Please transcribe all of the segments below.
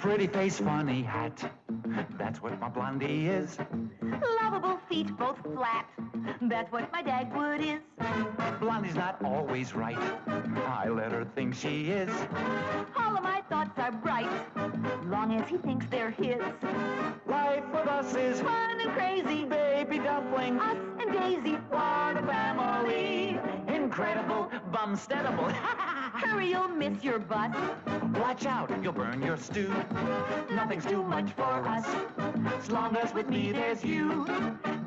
Pretty face, funny hat. That's what my Blondie is. Lovable feet, both flat. That's what my Dagwood is. Blondie's not always right. I let her think she is. All of my thoughts are bright, long as he thinks they're his. Life with us is Fun and crazy, baby dumpling. us and Daisy, What a family. Incredible, bumsteadable. hurry, you'll miss your bus. Watch out, you'll burn your stew. Nothing's too much for us. As long as with me there's you.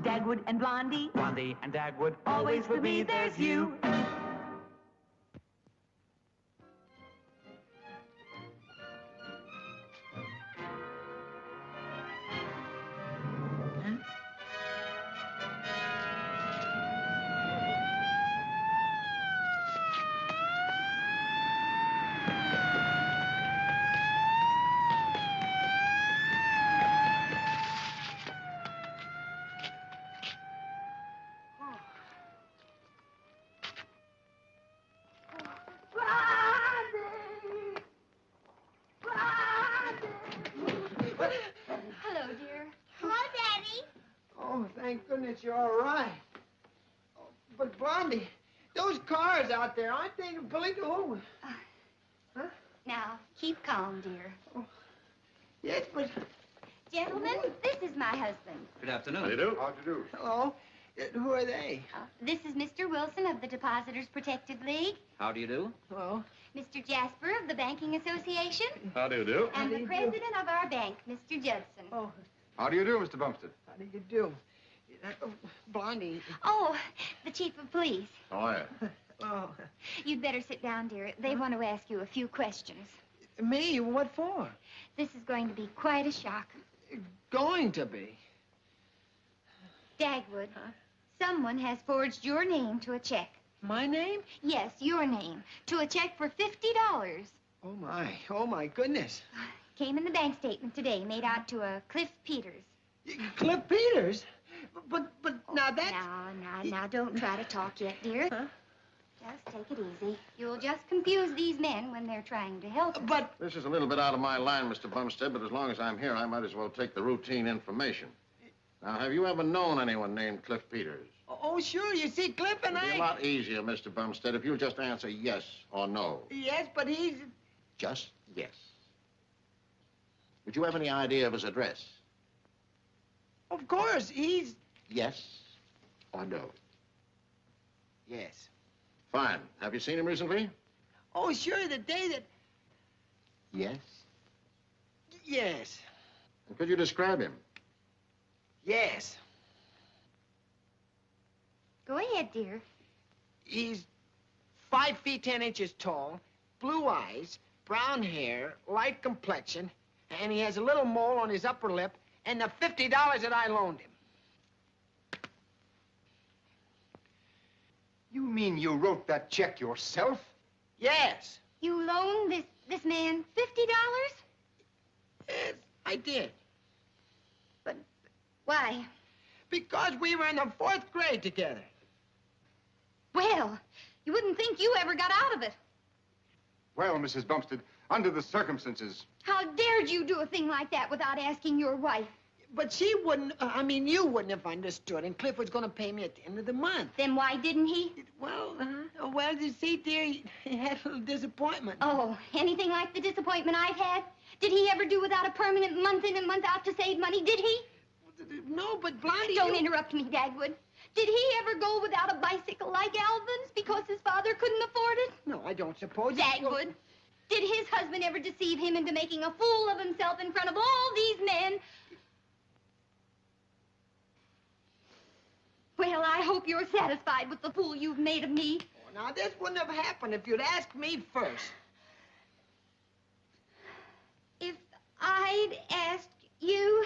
Dagwood and Blondie, Blondie and Dagwood, always with me there's you. Hello, dear. Hello, Daddy. Oh, thank goodness you're all right. Oh, but Blondie, those cars out there, aren't they pulling over? Huh? Now, keep calm, dear. Yes, but... Gentlemen, this is my husband. Good afternoon. How do you do? How do you do? Hello. Who are they? This is Mr. Wilson of the Depositors Protected League, How do you do? Hello. Mr. Jasper of the Banking Association, How do you do? and do the you do? president of our bank, Mr. Judson. Oh, How do you do, Mr. Bumstead? how do you do? Blondie. Oh, the chief of police. How are you? Oh, You'd better sit down, dear. They want to ask you a few questions. me? What for? This is going to be quite a shock. Going to be. Dagwood, someone has forged your name to a check. My name? Yes, your name. To a check for $50. Oh, my goodness. Came in the bank statement today, made out to a Cliff Peters. Cliff Peters? But now that's... Now, don't try to talk yet, dear. Huh? Just take it easy. You'll just confuse these men when they're trying to help us. But... This is a little bit out of my line, Mr. Bumstead, but as long as I'm here, I might as well take the routine information. Now, have you ever known anyone named Cliff Peters? Oh, sure. You see, Cliff and It'd be I... a lot easier, Mr. Bumstead, if you'll just answer yes or no. Yes, but he's... Just yes. Would you have any idea of his address? Of course, he's... Yes or no? Yes. Fine. Have you seen him recently? Oh, sure, the day that... Yes. Yes. And could you describe him? Yes. Go ahead, dear. He's 5 feet 10 inches tall, blue eyes, brown hair, light complexion, and he has a little mole on his upper lip and the $50 that I loaned him. You mean you wrote that check yourself? Yes. You loaned this man $50? Yes, I did. But why? Because we were in the 4th grade together. Well, you wouldn't think you ever got out of it. Well, Mrs. Bumstead, under the circumstances... How dared you do a thing like that without asking your wife? But she wouldn't, you wouldn't have understood, and Cliff was going to pay me at the end of the month. Then why didn't he? Well, you see, dear, he had a little disappointment. Oh, anything like the disappointment I've had? Did he ever do without a permanent month in and month out to save money? Did he? No, but Blondie... Don't interrupt me, Dagwood. Did he ever go without a bicycle like Alvin's because his father couldn't afford it? No, I don't suppose... Dagwood, did his husband ever deceive him into making a fool of himself in front of all these men? Well, I hope you're satisfied with the fool you've made of me. Oh, now, this wouldn't have happened if you'd asked me first. If I'd asked you...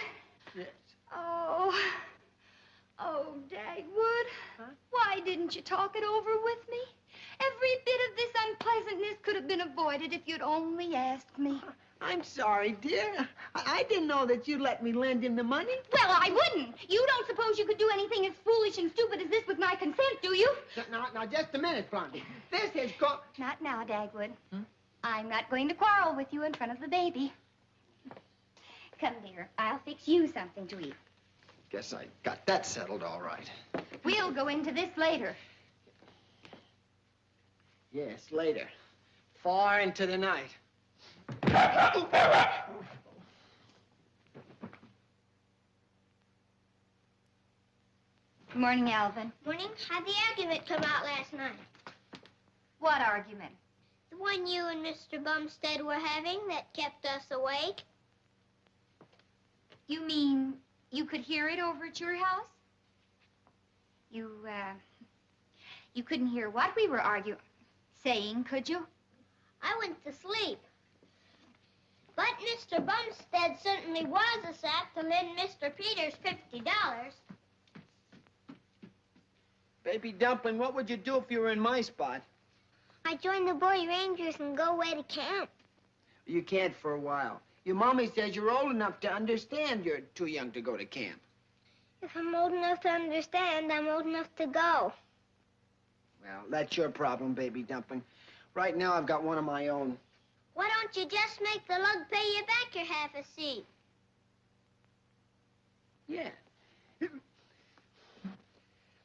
Yes. Oh, Dagwood, why didn't you talk it over with me? Every bit of this unpleasantness could have been avoided if you'd only asked me. I'm sorry, dear. I didn't know that you'd let me lend him the money. Well, I wouldn't. You don't suppose you could do anything as foolish and stupid as this with my consent, do you? Now, just a minute, Blondie. This is go... Not now, Dagwood. I'm not going to quarrel with you in front of the baby. Come, dear. I'll fix you something to eat. Guess I got that settled all right. We'll go into this later. Yes, later. Far into the night. Good morning, Alvin. Morning. How'd the argument come out last night? What argument? The one you and Mr. Bumstead were having that kept us awake. You mean you could hear it over at your house? You couldn't hear what we were saying, could you? I went to sleep. But Mr. Bumstead certainly was a sap to lend Mr. Peters $50. Baby Dumpling, what would you do if you were in my spot? I'd join the Boy Rangers and go away to camp. You can't for a while. Your mommy says you're old enough to understand you're too young to go to camp. If I'm old enough to understand, I'm old enough to go. Well, that's your problem, Baby Dumpling. Right now, I've got one of my own. Why don't you just make the lug pay you back your half a seat? Yeah.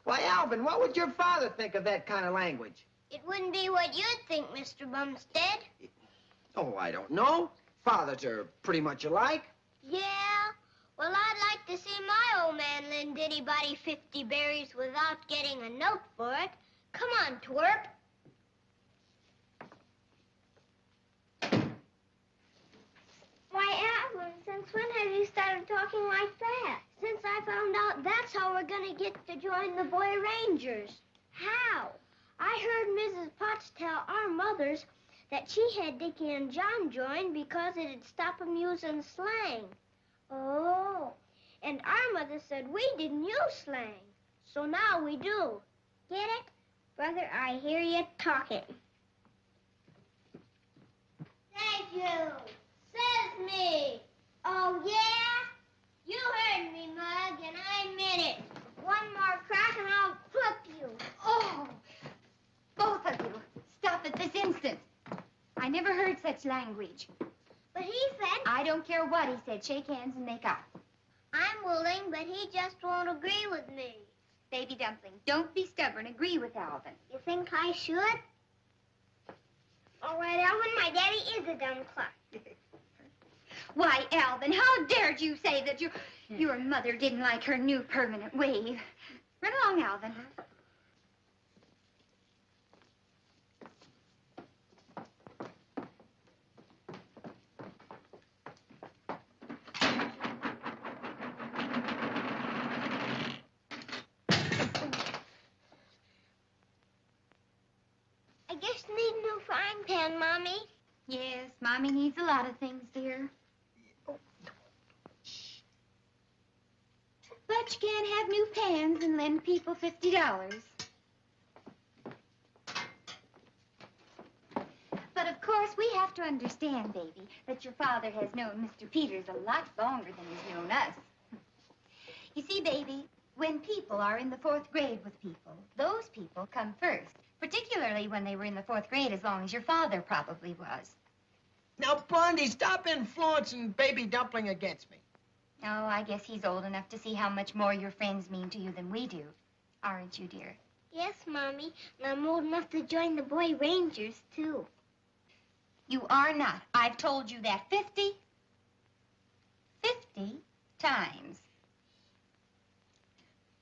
Why, Alvin, what would your father think of that kind of language? It wouldn't be what you'd think, Mr. Bumstead. Oh, I don't know. Fathers are pretty much alike. Yeah? Well, I'd like to see my old man lend anybody 50 berries without getting a note for it. Come on, twerp. Why, Alvin, since when have you started talking like that? Since I found out that's how we're going to get to join the Boy Rangers. How? I heard Mrs. Potts tell our mothers that she had Dickie and John join because it'd stop them using slang. Oh, and our mother said we didn't use slang. So now we do. Get it? Brother, I hear you talking. Thank you. Says me. Oh, yeah? You heard me, Mug, and I meant it. One more crack and I'll flip you. Oh, both of you. Stop at this instant. I never heard such language. But he said... I don't care what he said. Shake hands and make up. I'm willing, but he just won't agree with me. Baby Dumpling, don't be stubborn. Agree with Alvin. You think I should? All right, Alvin, my daddy is a dumb clock. Why, Alvin, how dared you say that your mother didn't like her new permanent wave? Run along, Alvin. I guess you need a new frying pan, Mommy. Yes, Mommy needs a lot of things, dear. But you can't have new pans and lend people $50. But of course, we have to understand, baby, that your father has known Mr. Peters a lot longer than he's known us. You see, baby, when people are in the 4th grade with people, those people come first, particularly when they were in the 4th grade as long as your father probably was. Now, Blondie, stop influencing Baby Dumpling against me. Oh, I guess he's old enough to see how much more your friends mean to you than we do. Aren't you, dear? Yes, Mommy, and I'm old enough to join the Boy Rangers, too. You are not. I've told you that 50 times.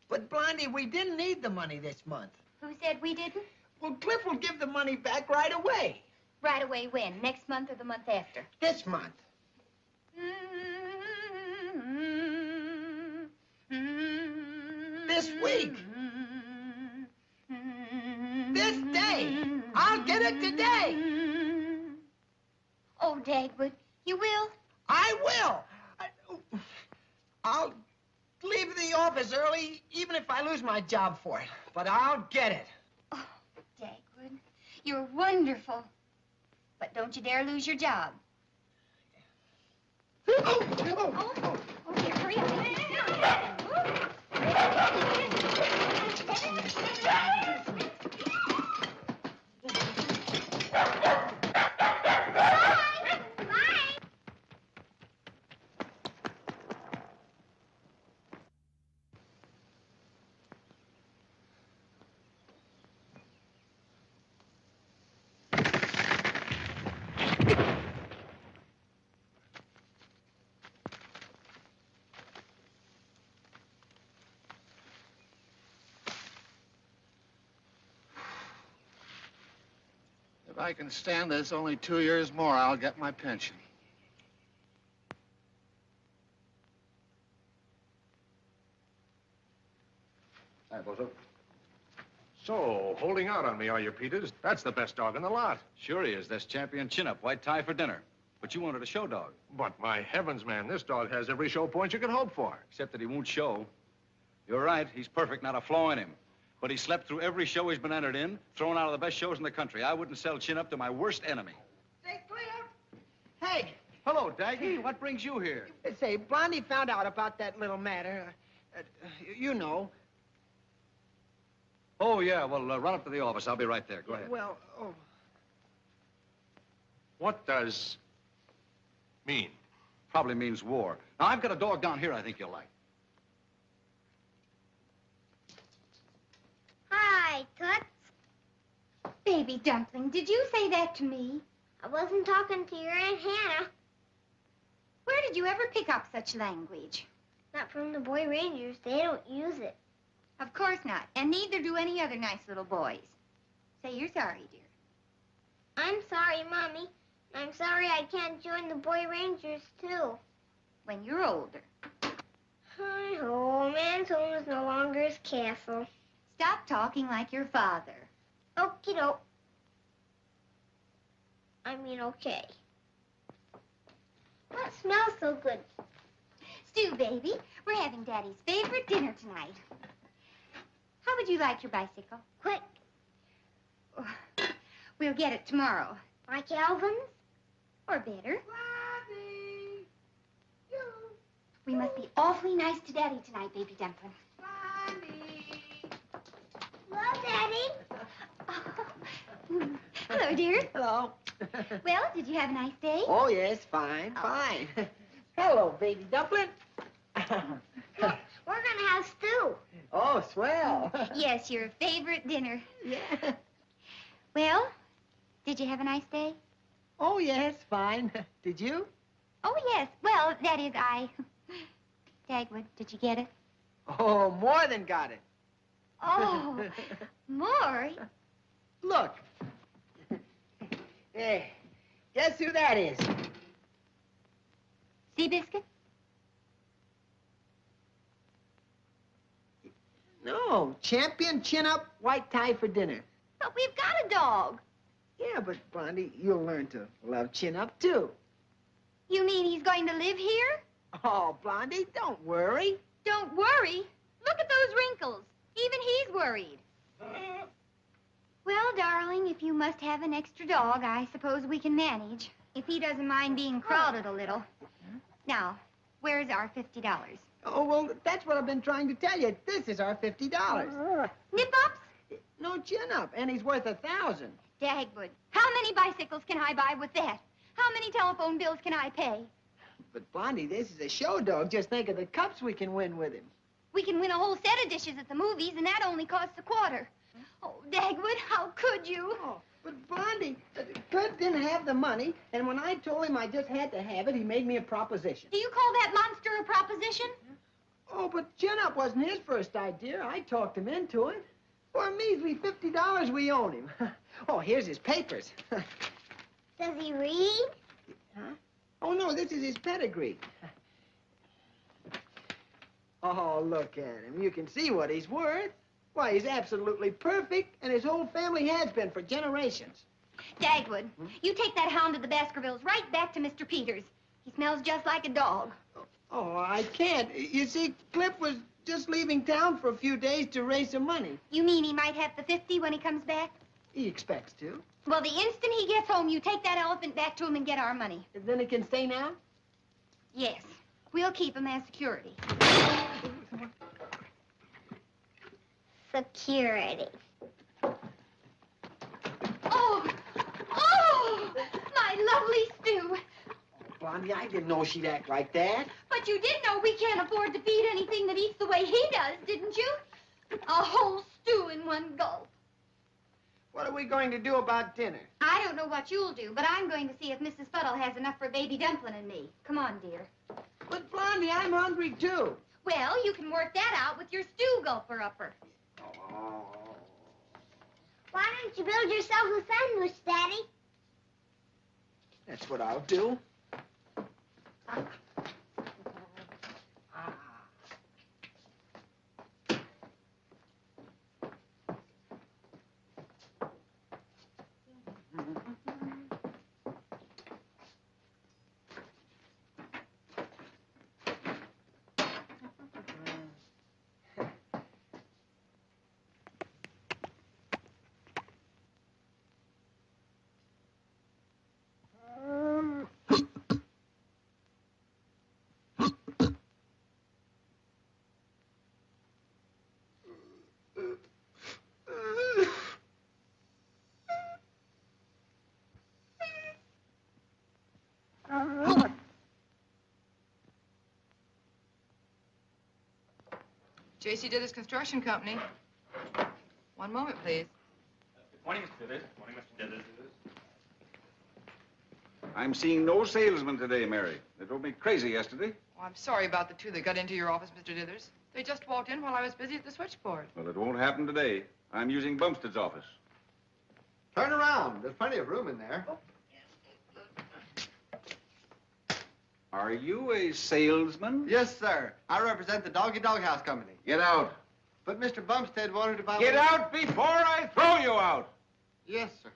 But, Blondie, we didn't need the money this month. Who said we didn't? Well, Cliff will give the money back right away. Right away when? Next month or the month after? This month. This week. This day. I'll get it today. Oh, Dagwood, you will? I will. I'll leave the office early, even if I lose my job for it. But I'll get it. Oh, Dagwood, you're wonderful. But don't you dare lose your job. Oh, dear, hurry up. I can stand this only 2 years more, I'll get my pension. Hi, Bozo. So, holding out on me, are you, Peters? That's the best dog in the lot. Sure he is. That's Champion Chin-Up, white tie for dinner. But you wanted a show dog. But my heavens, man, this dog has every show point you can hope for. Except that he won't show. You're right. He's perfect, not a flaw in him. But he slept through every show he's been entered in, thrown out of the best shows in the country. I wouldn't sell Chin-Up to my worst enemy. Say, clear. Hey, Hello, Daggy. What brings you here? say, Blondie found out about that little matter. You know. Oh, yeah. Well, run up to the office. I'll be right there. Go ahead. Well, oh. What does mean? Probably means war. Now, I've got a dog down here I think you'll like. Hi, Toots. Baby Dumpling, did you say that to me? I wasn't talking to your Aunt Hannah. Where did you ever pick up such language? Not from the Boy Rangers. They don't use it. Of course not, and neither do any other nice little boys. Say you're sorry, dear. I'm sorry, Mommy. I'm sorry I can't join the Boy Rangers, too. When you're older. Oh, man's home is no longer his castle. Stop talking like your father. Okie doke. I mean, okay. What smells so good? Stu, baby, we're having Daddy's favorite dinner tonight. How would you like your bicycle? Quick, We'll get it tomorrow. like Alvin's? Or better. Blondie! You. We must be awfully nice to Daddy tonight, Baby Dumpling. Blondie! Hello, Daddy. Hello, dear. Hello. Well, did you have a nice day? Oh, yes, fine, fine. Hello, baby dumpling. We're gonna have stew. Oh, swell. Yes, your favorite dinner. Yeah. Well, did you have a nice day? Oh, yes, fine. Did you? Oh, yes. Well, that is, Dagwood, did you get it? Oh, more than got it. Oh, more? Look. Hey, guess who that is? Seabiscuit? No, Champion Chin-Up, white tie for dinner. But we've got a dog. Yeah, but, Blondie, you'll learn to love Chin-Up, too. You mean he's going to live here? Oh, Blondie, don't worry. Don't worry. Look at those wrinkles. Even he's worried. Well, darling, if you must have an extra dog, I suppose we can manage. If he doesn't mind being crowded a little. Now, where's our $50? Oh, well, that's what I've been trying to tell you. This is our $50. Nip-ups? No Chin-Up, and he's worth 1,000. Dagwood, how many bicycles can I buy with that? How many telephone bills can I pay? But, Blondie, this is a show dog. Just think of the cups we can win with him. We can win a whole set of dishes at the movies, and that only costs a quarter. Oh, Dagwood, how could you? Oh, but, Blondie, Kurt didn't have the money, and when I told him I just had to have it, he made me a proposition. Do you call that monster a proposition? Oh, but Chin-Up wasn't his first idea. I talked him into it. For a measly $50 we own him. Oh, here's his papers. Does he read? Huh? Oh, no, this is his pedigree. Oh, look at him. You can see what he's worth. Why, he's absolutely perfect, and his whole family has been for generations. Dagwood, you take that hound of the Baskervilles right back to Mr. Peters. He smells just like a dog. Oh, I can't. You see, Cliff was just leaving town for a few days to raise some money. You mean he might have the 50 when he comes back? He expects to. Well, the instant he gets home, you take that elephant back to him and get our money. Then he can stay now? Yes. We'll keep him as security. Security. Oh! Oh! My lovely Stu. Blondie, I didn't know she'd act like that. But you did know we can't afford to feed anything that eats the way he does, didn't you? A whole stew in one gulp. What are we going to do about dinner? I don't know what you'll do, but I'm going to see if Mrs. Fuddle has enough for Baby Dumpling and me. Come on, dear. But, Blondie, I'm hungry, too. Well, you can work that out with your stew gulper-upper. Why don't you build yourself a sandwich, Daddy? That's what I'll do. J.C. Dithers Construction Company. One moment, please. Good morning, Mr. Dithers. Good morning, Mr. Dithers. I'm seeing no salesman today, Mary. They drove me crazy yesterday. Oh, I'm sorry about the two that got into your office, Mr. Dithers. They just walked in while I was busy at the switchboard. Well, it won't happen today. I'm using Bumstead's office. Turn around. There's plenty of room in there. Are you a salesman? Yes, sir. I represent the Doggy Dog House Company. Get out. But Mr. Bumstead wanted to buy... Get out before I throw you out. Yes, sir.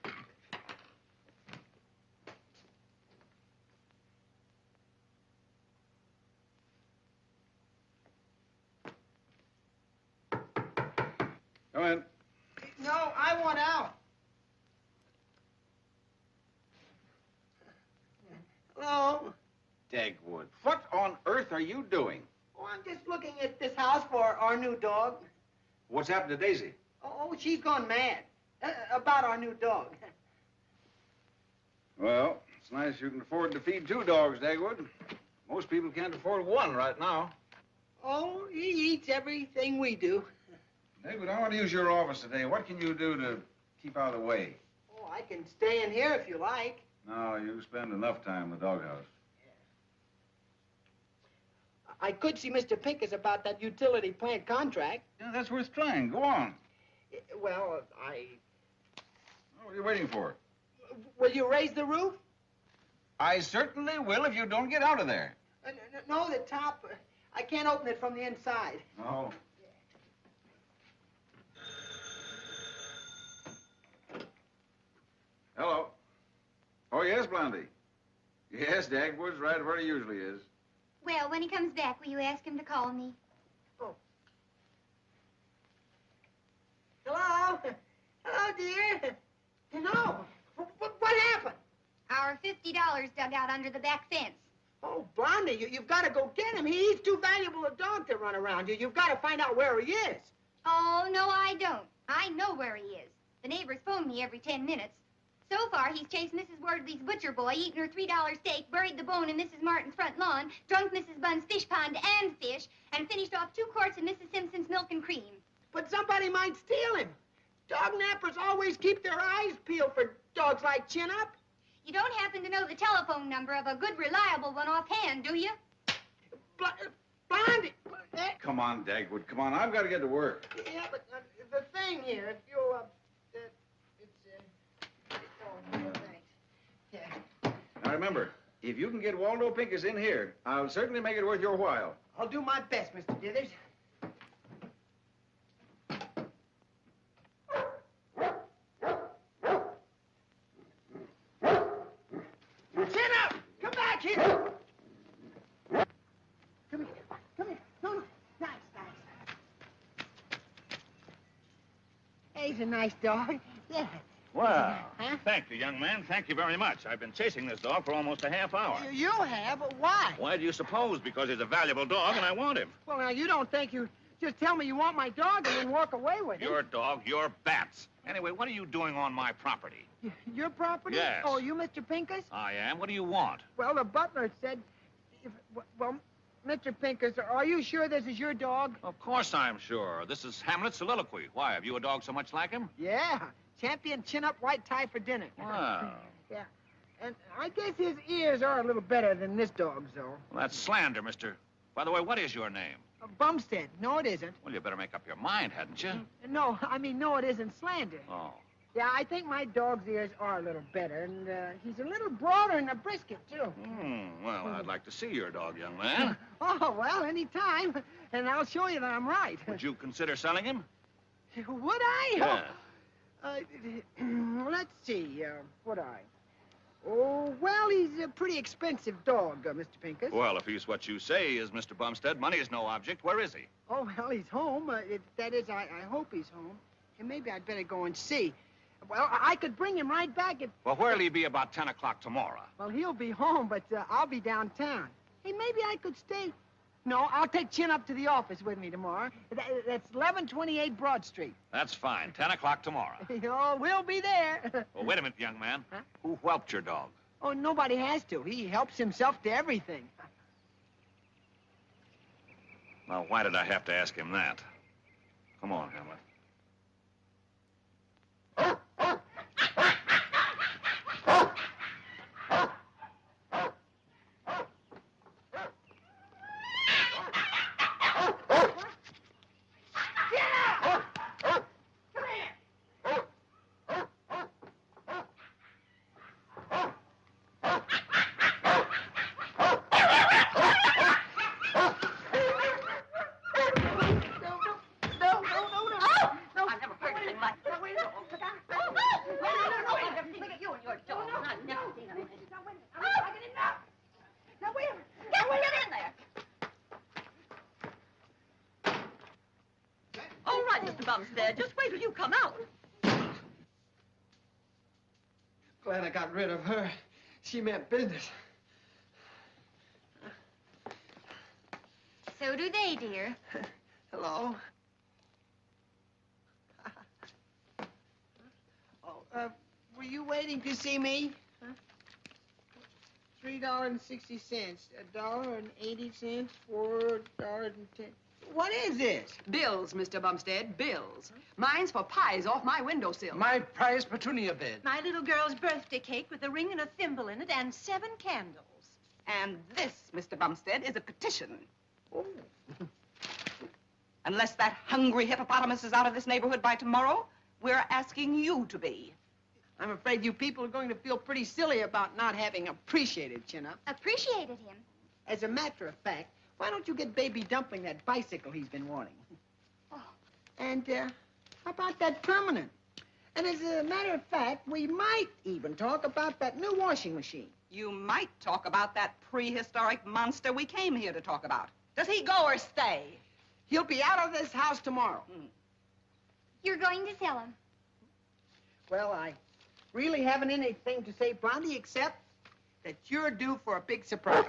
Come in. No, I want out. Hello? Dagwood, what on earth are you doing? Oh, I'm just looking at this house for our new dog. What's happened to Daisy? Oh, she's gone mad. About our new dog. Well, it's nice you can afford to feed two dogs, Dagwood. Most people can't afford one right now. Oh, he eats everything we do. Dagwood, I want to use your office today. What can you do to keep out of the way? Oh, I can stay in here if you like. No, you spend enough time in the doghouse. I could see Mr. Pincus about that utility plant contract. Yeah, that's worth trying. Go on. Well, What are you waiting for? Will you raise the roof? I certainly will if you don't get out of there. No, the top. I can't open it from the inside. No. Hello. Oh, yes, Blondie. Yes, Dagwood's right where he usually is. Well, when he comes back, will you ask him to call me? Oh. Hello? Hello, dear. Hello. What happened? Our $50 dug out under the back fence. Oh, Blondie, you've got to go get him. He's too valuable a dog to run around. You've got to find out where he is. Oh, no, I don't. I know where he is. The neighbors phone me every 10 minutes. So far, he's chased Mrs. Wordley's butcher boy, eaten her $3 steak, buried the bone in Mrs. Martin's front lawn, drunk Mrs. Bunn's fish pond and fish, and finished off 2 quarts of Mrs. Simpson's milk and cream. But somebody might steal him. Dog nappers always keep their eyes peeled for dogs like Chin Up. You don't happen to know the telephone number of a good, reliable one offhand, do you? Blondie! Come on, Dagwood. Come on. I've got to get to work. Yeah, but the thing here, if you'll, thanks. Yeah. Now, remember, if you can get Waldo Pincus in here, I'll certainly make it worth your while. I'll do my best, Mr. Dithers. Chin up! Come back here! Come here. Come here. No. Nice. He's a nice dog. Yeah. Well, Huh? thank you, young man. Thank you very much. I've been chasing this dog for almost a half hour. You have? Why? Why do you suppose? Because he's a valuable dog and I want him. Well, now, you don't think you just tell me you want my dog and then walk away with him. Your dog, your bats. Anyway, what are you doing on my property? Your property? Yes. Oh, you Mr. Pincus? I am. What do you want? Well, the butler said... Well, Mr. Pincus, are you sure this is your dog? Of course I'm sure. This is Hamlet's soliloquy. Why, have you a dog so much like him? Yeah. Champion chin-up white tie for dinner. Wow. Yeah. And I guess his ears are a little better than this dog's, though. Well, that's slander, mister. By the way, what is your name? Bumstead. No, it isn't. Well, you better make up your mind, hadn't you? No, I mean, no, it isn't slander. Oh. Yeah, I think my dog's ears are a little better, and he's a little broader in the brisket, too. Well, I'd like to see your dog, young man. Oh, well, any time, and I'll show you that I'm right. Would you consider selling him? Would I? Yeah. Let's see, would I? Oh, well, he's a pretty expensive dog, Mr. Pincus. Well, if he's what you say is, Mr. Bumstead, money is no object. Where is he? Oh, well, he's home. That is, I hope he's home. And maybe I'd better go and see. Well, I could bring him right back if... Well, where'll he be about 10 o'clock tomorrow? Well, he'll be home, but I'll be downtown. Hey, maybe I could stay... No, I'll take Chin up to the office with me tomorrow. That's 1128 Broad Street. That's fine. 10 o'clock tomorrow. Oh, we'll be there. Well, wait a minute, young man. Huh? Who whelped your dog? Oh, nobody has to. He helps himself to everything. Now, why did I have to ask him that? Come on, Hamlet. Bumstead. Just wait till you come out. Glad I got rid of her. She meant business. So do they, dear. Hello. Oh, were you waiting to see me? Huh? $3.60, $1.80, $4.10. What is this? Bills, Mr. Bumstead, bills. Mine's for pies off my windowsill. My prize petunia bed. My little girl's birthday cake with a ring and a thimble in it and 7 candles. And this, Mr. Bumstead, is a petition. Oh. Unless that hungry hippopotamus is out of this neighborhood by tomorrow, we're asking you to be. I'm afraid you people are going to feel pretty silly about not having appreciated Chin-Up. Appreciated him. As a matter of fact, why don't you get Baby Dumpling that bicycle he's been wanting? Oh. And, how about that permanent? And as a matter of fact, we might even talk about that new washing machine. You might talk about that prehistoric monster we came here to talk about. Does he go or stay? He'll be out of this house tomorrow. You're going to sell him. Well, I really haven't anything to say, Blondie, except that you're due for a big surprise.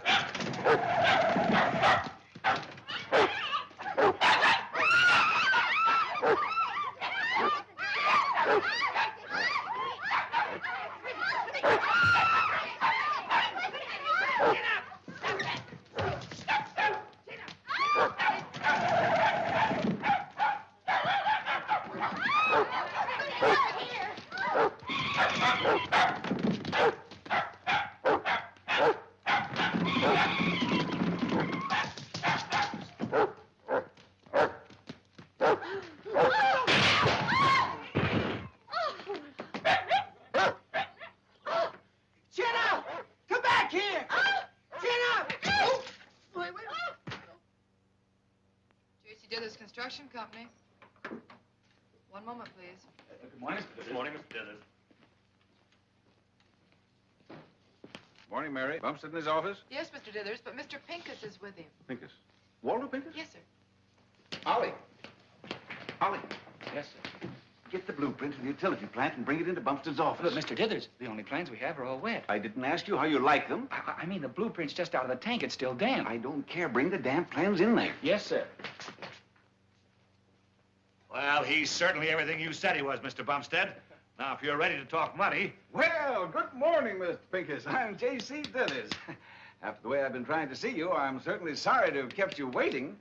Construction company. One moment, please. Good morning, Mr. Good morning, Mr. Dithers. Morning, Mary. Bumstead in his office? Yes, Mr. Dithers, but Mr. Pincus is with him. Pincus. Walter Pincus? Yes, sir. Ollie. Ollie. Yes, sir. Get the blueprint of the utility plant and bring it into Bumstead's office. Look, Mr. Dithers, the only plans we have are all wet. I didn't ask you how you like them. I mean, the blueprint's just out of the tank. It's still damp. I don't care. Bring the damp plans in there. Yes, sir. Well, he's certainly everything you said he was, Mr. Bumstead. Now, if you're ready to talk money... Well, good morning, Mr. Pincus. I'm J.C. Dithers. After the way I've been trying to see you, I'm certainly sorry to have kept you waiting.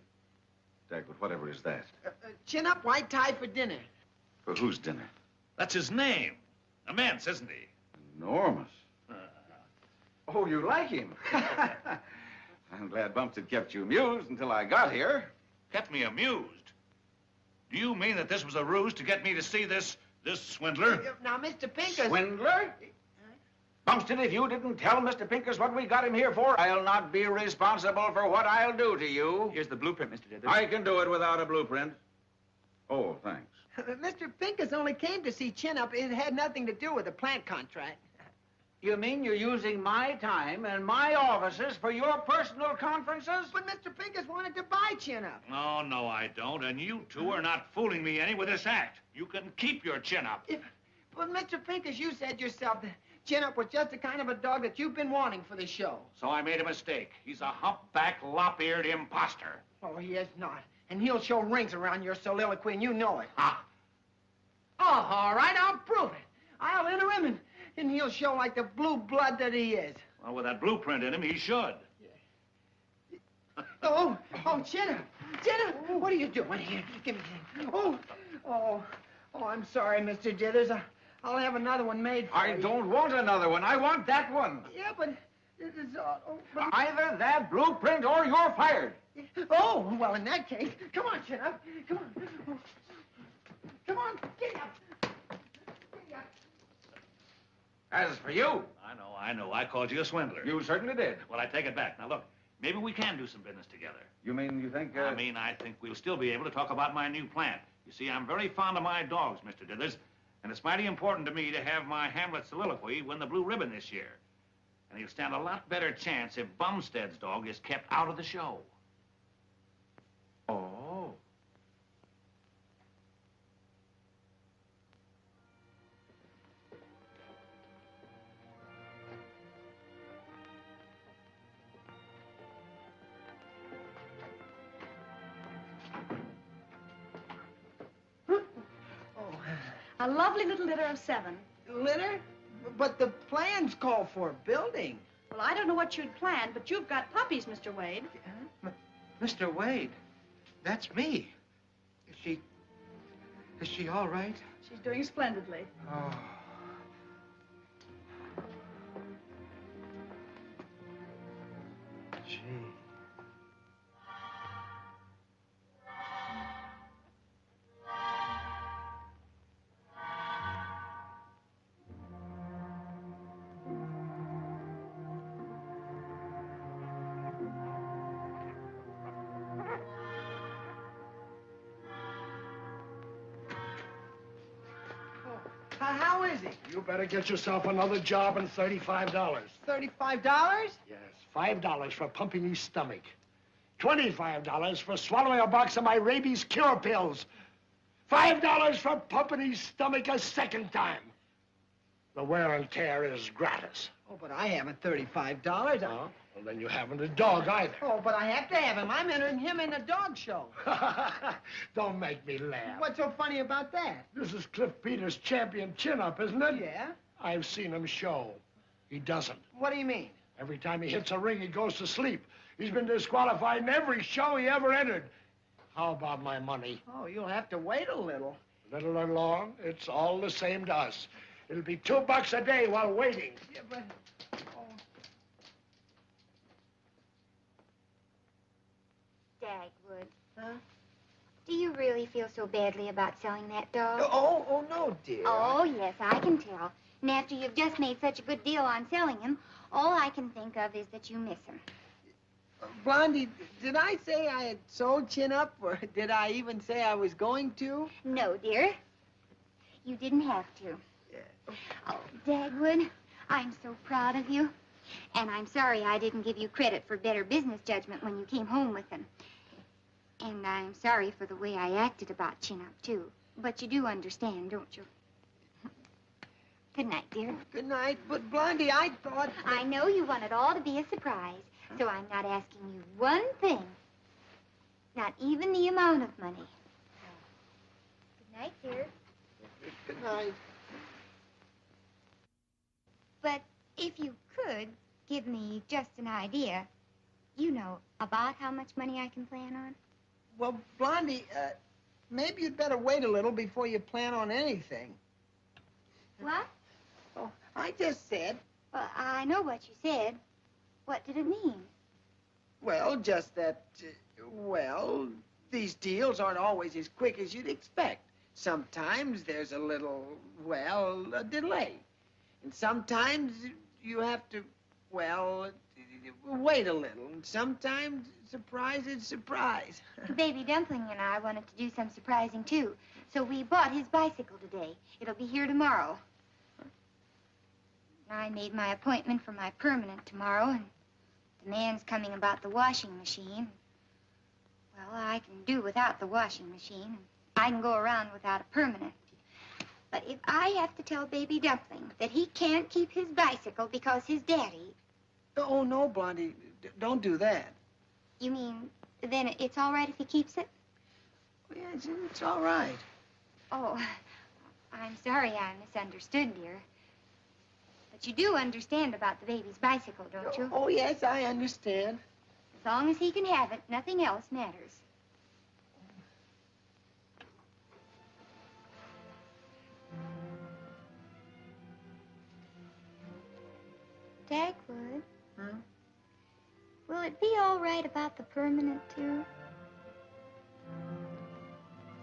Dagwood, whatever is that? Chin-Up, white tie for dinner. For whose dinner? That's his name. Immense, isn't he? Enormous. Oh, you like him? I'm glad Bumstead kept you amused until I got here. Kept me amused. Do you mean that this was a ruse to get me to see this This swindler? Now, Mr. Pincus... Swindler? Bumstead, if you didn't tell Mr. Pincus what we got him here for, I'll not be responsible for what I'll do to you. Here's the blueprint, Mr. Dithers. I can do it without a blueprint. Oh, thanks. Mr. Pincus only came to see Chin-Up. It had nothing to do with the plant contract. You mean you're using my time and my offices for your personal conferences? But Mr. Pincus wanted to buy Chin-Up. No, no, I don't. And you two are not fooling me any with this act. You can keep your chin up. But Mr. Pincus, you said yourself that Chin-Up was just the kind of a dog that you've been wanting for the show. So I made a mistake. He's a humpback, lop-eared imposter. Oh, he is not. And he'll show rings around your soliloquy, and you know it. Ah. Oh, all right, I'll prove it. I'll enter him, and he'll show like the blue blood that he is. Well, with that blueprint in him, he should. Oh, Chin-Up. Chin-Up, what are you doing here? Give me that. Oh, I'm sorry, Mr. Dithers. I'll have another one made for you. I don't want another one. I want that one. Yeah, but this is... Either that blueprint or you're fired. Oh, well, in that case, come on, Chin-Up. Come on. Come on, get up. As for you... I know. I called you a swindler. You certainly did. Well, I take it back. Now, look, maybe we can do some business together. You mean you think... I think we'll still be able to talk about my new plant. You see, I'm very fond of my dogs, Mr. Dithers, and it's mighty important to me to have my Hamlet soliloquy win the blue ribbon this year. And he'll stand a lot better chance if Bumstead's dog is kept out of the show. Oh. A lovely little litter of 7. Litter? But the plans call for building. Well, I don't know what you'd planned, but you've got puppies, Mr. Wade. Mr. Wade, that's me. Is she all right? She's doing splendidly. Oh. Gee. How is he? You better get yourself another job and $35. $35? Yes, $5 for pumping his stomach. $25 for swallowing a box of my rabies cure pills. $5 for pumping his stomach a second time. The wear and tear is gratis. Oh, but I haven't $35. Well, then you haven't a dog either. Oh, but I have to have him. I'm entering him in a dog show. Don't make me laugh. What's so funny about that? This is Cliff Peters' champion chin-up, isn't it? Yeah. I've seen him show. He doesn't. What do you mean? Every time he hits a ring, he goes to sleep. He's been disqualified in every show he ever entered. How about my money? Oh, you'll have to wait a little. Little or long, it's all the same to us. It'll be $2 a day while waiting. Yeah, but... Dagwood. Huh? Do you really feel so badly about selling that dog? Oh, no, dear. Oh, yes, I can tell. And after you've just made such a good deal on selling him, all I can think of is that you miss him. Blondie, did I say I had sold Chin-Up, or did I even say I was going to? No, dear. You didn't have to. Oh, Dagwood, I'm so proud of you. And I'm sorry I didn't give you credit for better business judgment when you came home with him. And I'm sorry for the way I acted about Chin-Up, too. But you do understand, don't you? Good night, dear. Good night. But, Blondie, I thought... I know you want it all to be a surprise, so I'm not asking you one thing. Not even the amount of money. Good night, dear. Good night. But if you could give me just an idea, you know, about how much money I can plan on? Well, Blondie, maybe you'd better wait a little before you plan on anything. What? Oh, I just said... Well, I know what you said. What did it mean? Well, just that, well, these deals aren't always as quick as you'd expect. sometimes there's a little, well, a delay. And sometimes you have to, well, wait a little. And sometimes, surprise is surprise. Baby Dumpling and I wanted to do some surprising, too. So we bought his bicycle today. It'll be here tomorrow. I made my appointment for my permanent tomorrow, and the man's coming about the washing machine. Well, I can do without the washing machine. I can go around without a permanent. But if I have to tell Baby Dumpling that he can't keep his bicycle because his daddy... Oh, no, Blondie. Don't do that. You mean, then it's all right if he keeps it? Yeah, it's all right. Oh, I'm sorry I misunderstood, dear. But you do understand about the baby's bicycle, don't you? Oh, yes, I understand. As long as he can have it, nothing else matters. Dagwood? Huh? Will it be all right about the permanent, too?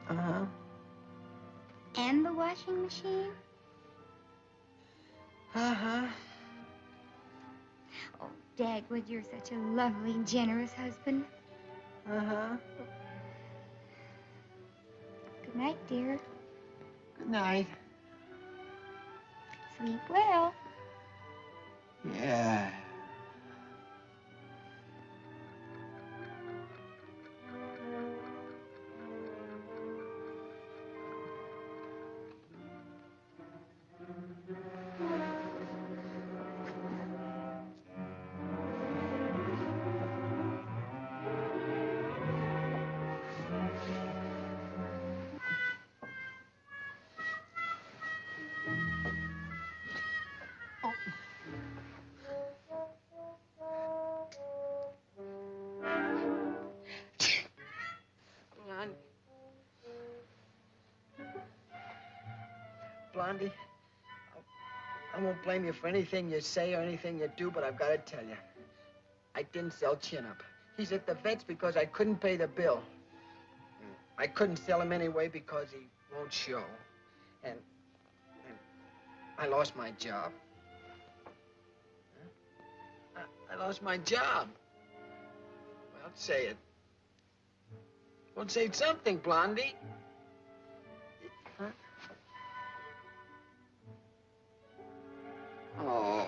Uh-huh. And the washing machine? Uh-huh. Oh, Dagwood, you're such a lovely, generous husband. Uh-huh. Good night, dear. Good night. Sleep well. Yeah. Blondie, I won't blame you for anything you say or anything you do, but I've got to tell you, I didn't sell Chin Up. He's at the vet's because I couldn't pay the bill. I couldn't sell him anyway because he won't show. And I lost my job. I lost my job. Well, say it. Well, say something, Blondie. Huh? Oh.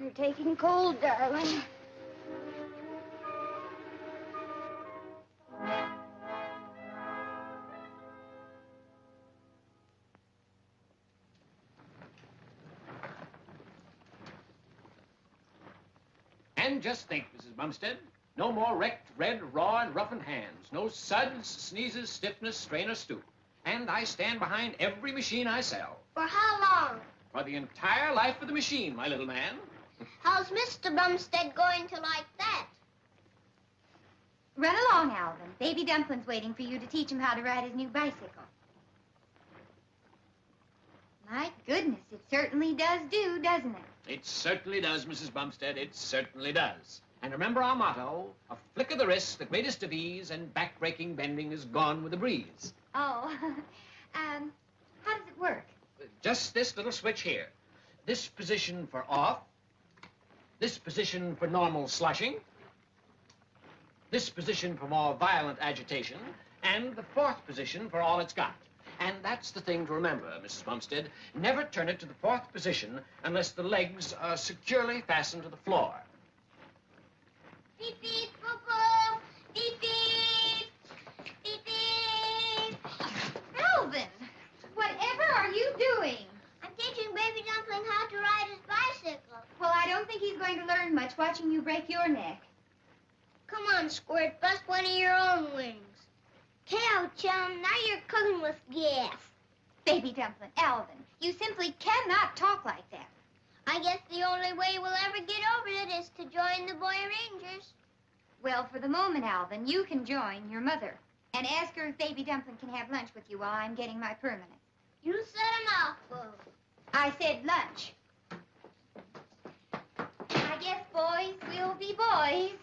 You're taking cold, darling. And just think, Mrs. Bumstead, no more wrecked, red, raw, and roughened hands. No suds, sneezes, stiffness, strain, or stoop. And I stand behind every machine I sell. For how long? For the entire life of the machine, my little man. How's Mr. Bumstead going to like that? Run along, Alvin. Baby Dumpling's waiting for you to teach him how to ride his new bicycle. My goodness, it certainly does do, doesn't it? It certainly does, Mrs. Bumstead. It certainly does. And remember our motto, a flick of the wrist, the greatest of ease, and back-breaking bending is gone with the breeze. Oh, how does it work? Just this little switch here. This position for off, this position for normal slushing, this position for more violent agitation, and the fourth position for all it's got. And that's the thing to remember, Mrs. Bumstead. Never turn it to the fourth position unless the legs are securely fastened to the floor. Beep, beep, cuckoo. Beep, beep. Beep, beep. Alvin, whatever are you doing? I'm teaching Baby Dumpling how to ride his bicycle. Well, I don't think he's going to learn much watching you break your neck. Come on, Squirt. Bust one of your own wings. Hell, chum, now you're cooking with gas. Baby Dumpling, Alvin, you simply cannot talk like that. I guess the only way we'll ever get over it is to join the Boy Rangers. Well, for the moment, Alvin, you can join your mother. And ask her if Baby Dumpling can have lunch with you while I'm getting my permanent. You said a mouthful. I said lunch. I guess boys will be boys.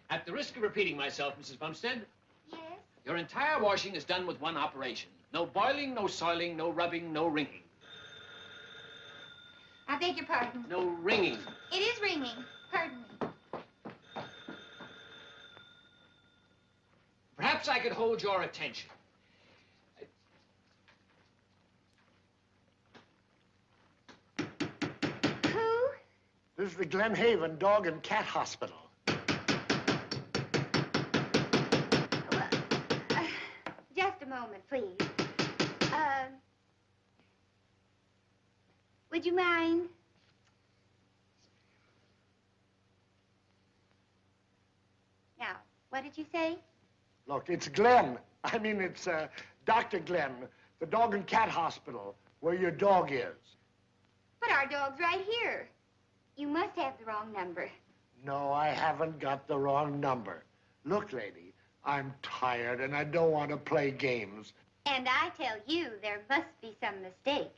At the risk of repeating myself, Mrs. Bumstead, Yes? your entire washing is done with one operation. No boiling, no soiling, no rubbing, no wringing. I beg your pardon. No wringing. It is ringing. Pardon me. Perhaps I could hold your attention. Who? This is the Glen Haven Dog and Cat Hospital. Just a moment, please. Would you mind? Now, what did you say? Look, it's Glenn. I mean, it's Dr. Glenn, the Dog and Cat Hospital, where your dog is. But our dog's right here. You must have the wrong number. No, I haven't got the wrong number. Look, lady, I'm tired and I don't want to play games. And I tell you, there must be some mistake.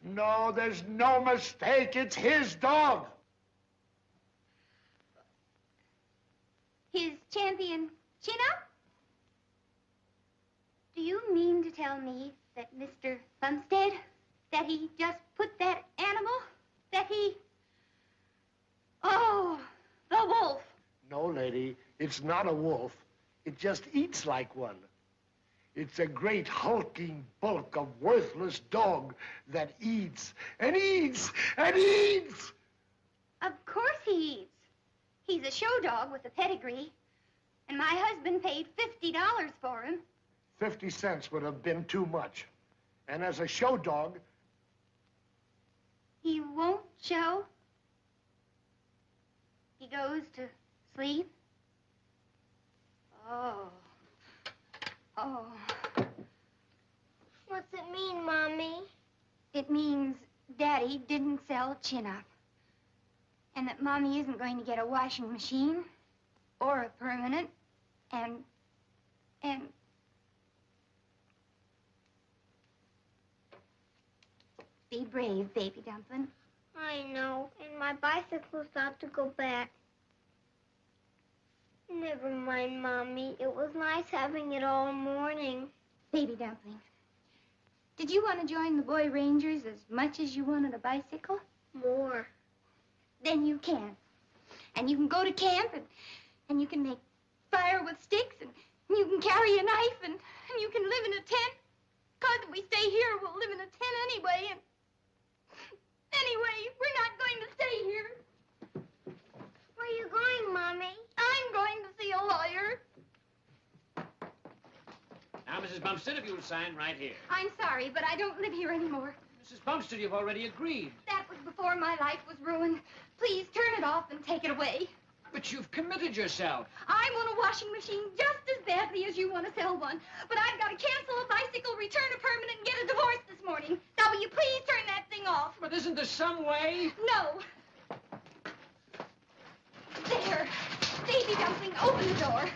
No, there's no mistake. It's his dog. His champion chin-up? Do you mean to tell me that Mr. Bumstead, that he just put that animal, that he... Oh, the wolf. No, lady, it's not a wolf. It just eats like one. It's a great hulking bulk of worthless dog that eats and eats and eats. Of course he eats. He's a show dog with a pedigree. And my husband paid $50 for him. 50 cents would have been too much. And as a show dog... He won't show? He goes to sleep? Oh. Oh. What's it mean, Mommy? It means Daddy didn't sell chin-up. And that Mommy isn't going to get a washing machine or a permanent and... Be brave, Baby Dumpling. I know, and my bicycle's got to go back. Never mind, Mommy. It was nice having it all morning. Baby Dumpling, did you want to join the Boy Rangers as much as you wanted a bicycle? More. Then you can. And you can go to camp, and you can make fire with sticks, and you can carry a knife, and you can live in a tent. 'Cause if we stay here, we'll live in a tent anyway, and... Anyway, we're not going to stay here. Where are you going, Mommy? I'm going to see a lawyer. Now, Mrs. Bumstead, if you will sign right here. I'm sorry, but I don't live here anymore. Mrs. Bumstead, you've already agreed. That was before my life was ruined. Please turn it off and take it away. But you've committed yourself. I want a washing machine just as badly as you want to sell one. But I've got to cancel a bicycle, return a permanent, and get a divorce this morning. Now, will you please turn that thing off? But isn't there some way? No. There. Baby Dumpling, open the door.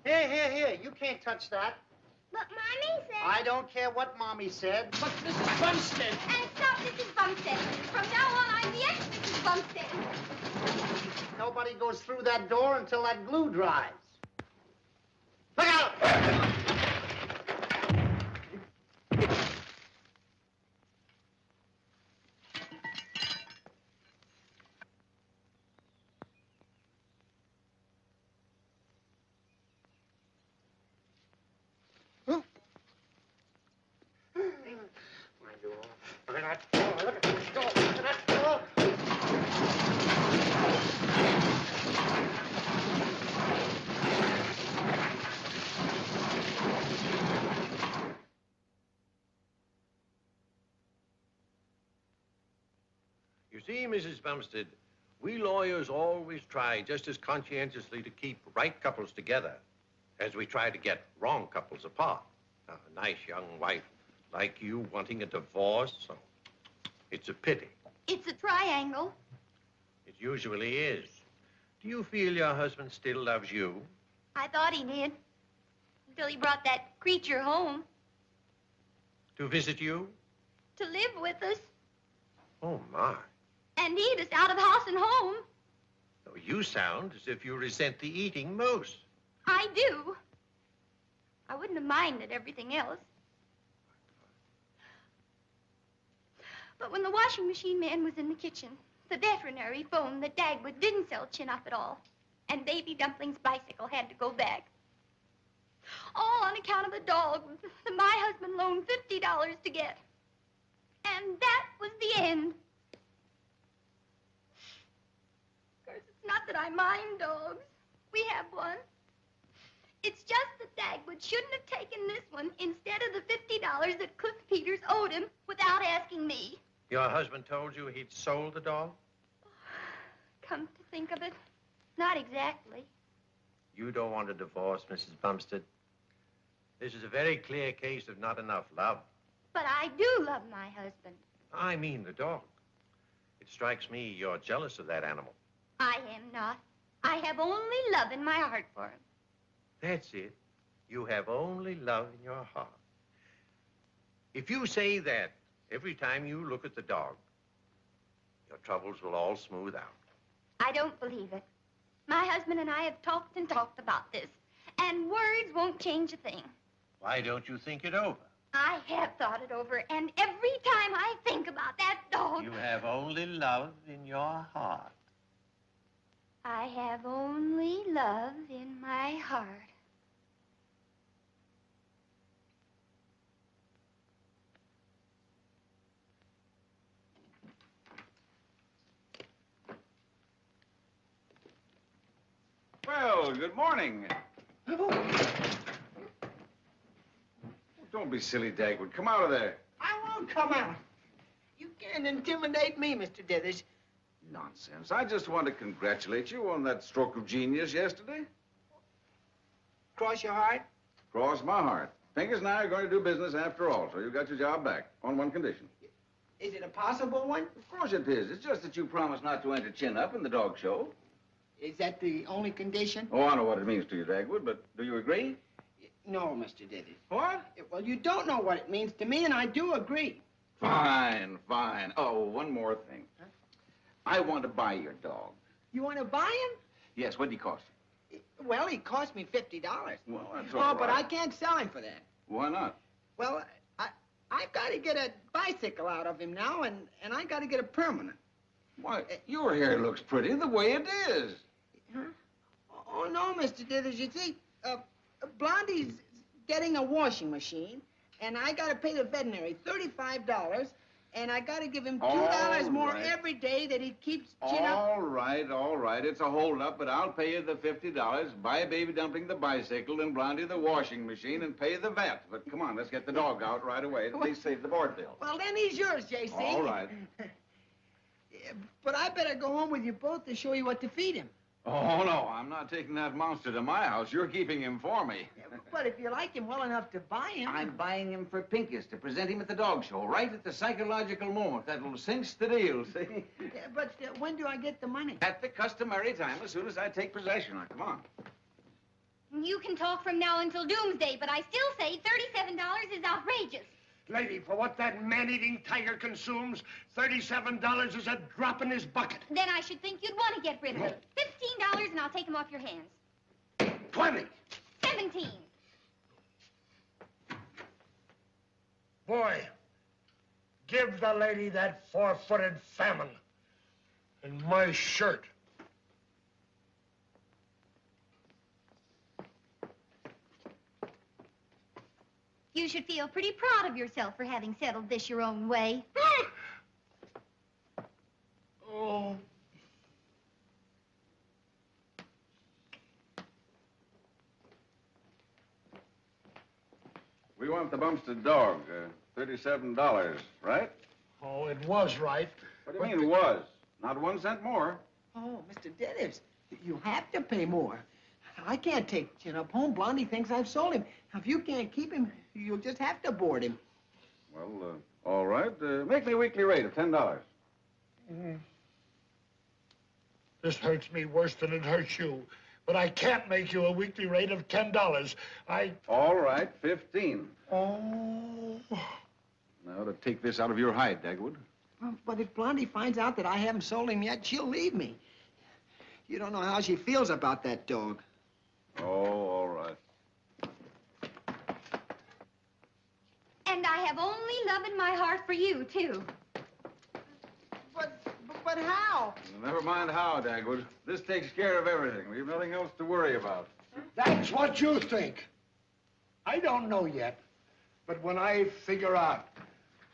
Here. You can't touch that. But Mommy said... I don't care what Mommy said. But Mrs. Bumstead... And stop Mrs. Bumstead. From now on, I'm the ex-Mrs. Bumstead. Nobody goes through that door until that glue dries. Look out! Look at that door. Look at that door. Look at that door. You see, Mrs. Bumstead, we lawyers always try just as conscientiously to keep right couples together as we try to get wrong couples apart. Now, a nice young wife like you wanting a divorce, so it's a pity. It's a triangle. It usually is. Do you feel your husband still loves you? I thought he did. Until he brought that creature home To visit you? to live with us Oh, my. and eat us out of house and home. Oh, you sound as if you resent the eating most. I do. I wouldn't have minded everything else. But when the washing machine man was in the kitchen, the veterinary phoned that Dagwood didn't sell Chin-Up at all. And Baby Dumpling's bicycle had to go back. All on account of a dog that my husband loaned $50 to get. And that was the end. Of course, it's not that I mind dogs. We have one. It's just that Dagwood shouldn't have taken this one instead of the $50 that Cliff Peters owed him without asking me. Your husband told you he'd sold the dog? Come to think of it, not exactly. You don't want a divorce, Mrs. Bumstead. This is a very clear case of not enough love. But I do love my husband. I mean the dog. It strikes me you're jealous of that animal. I am not. I have only love in my heart for him. That's it. You have only love in your heart. If you say that every time you look at the dog, your troubles will all smooth out. I don't believe it. My husband and I have talked and talked about this, and words won't change a thing. Why don't you think it over? I have thought it over, and every time I think about that dog... You have only love in your heart. I have only love in my heart. Well, good morning. Don't be silly, Dagwood. Come out of there. I won't come out. You can't intimidate me, Mr. Dithers. Nonsense. I just want to congratulate you on that stroke of genius yesterday. Cross your heart? Cross my heart. Pincus and I are going to do business after all, so you got your job back on one condition. Is it a possible one? Of course it is. It's just that you promised not to enter Chin-Up in the dog show. Is that the only condition? Oh, I know what it means to you, Dagwood, but do you agree? No, Mr. Dithers. What? Well, you don't know what it means to me, and I do agree. Fine, fine. Oh, one more thing. Huh? I want to buy your dog. You want to buy him? Yes, what did he cost you? Well, he cost me $50. Well, that's all right. But I can't sell him for that. Why not? Well, I've got to get a bicycle out of him now, and I got to get a permanent. Why, your hair looks pretty the way it is. Huh? Oh, no, Mr. Dithers. You see, Blondie's getting a washing machine, and I got to pay the veterinary $35, and I got to give him $2 more every day that he keeps Chin-Up. All right. It's a hold-up, but I'll pay you the $50, buy Baby Dumpling the bicycle, and Blondie the washing machine, and pay the vet. But come on, let's get the dog out right away. At least save the board bill. Well, then he's yours, J.C. All right. But I better go home with you both to show you what to feed him. Oh, no, I'm not taking that monster to my house. You're keeping him for me. But if you like him well enough to buy him... I'm buying him for Pincus to present him at the dog show, right at the psychological moment. That'll cinch the deal, see? Yeah, but when do I get the money? At the customary time, as soon as I take possession. Now, come on. You can talk from now until doomsday, but I still say $37 is outrageous. Lady, for what that man-eating tiger consumes, $37 is a drop in his bucket. Then I should think you'd want to get rid of him. $15 and I'll take him off your hands. 20. 17. Boy, give the lady that four-footed famine and my shirt. You should feel pretty proud of yourself for having settled this your own way. Oh. We want the Bumstead dog, $37, right? Oh, it was right. What do you mean it was? Not 1 cent more. Oh, Mr. Dithers, you have to pay more. I can't take Chin-Up home. Blondie thinks I've sold him. Now, if you can't keep him, you'll just have to board him. Well, all right. Make me a weekly rate of $10. This hurts me worse than it hurts you. But I can't make you a weekly rate of $10. All right, 15. Oh. Now, to take this out of your hide, Dagwood. But if Blondie finds out that I haven't sold him yet, she'll leave me. You don't know how she feels about that dog. Oh, all right. And I have only love in my heart for you, too. But how? Never mind how, Dagwood. This takes care of everything. We've nothing else to worry about. That's what you think. I don't know yet. But when I figure out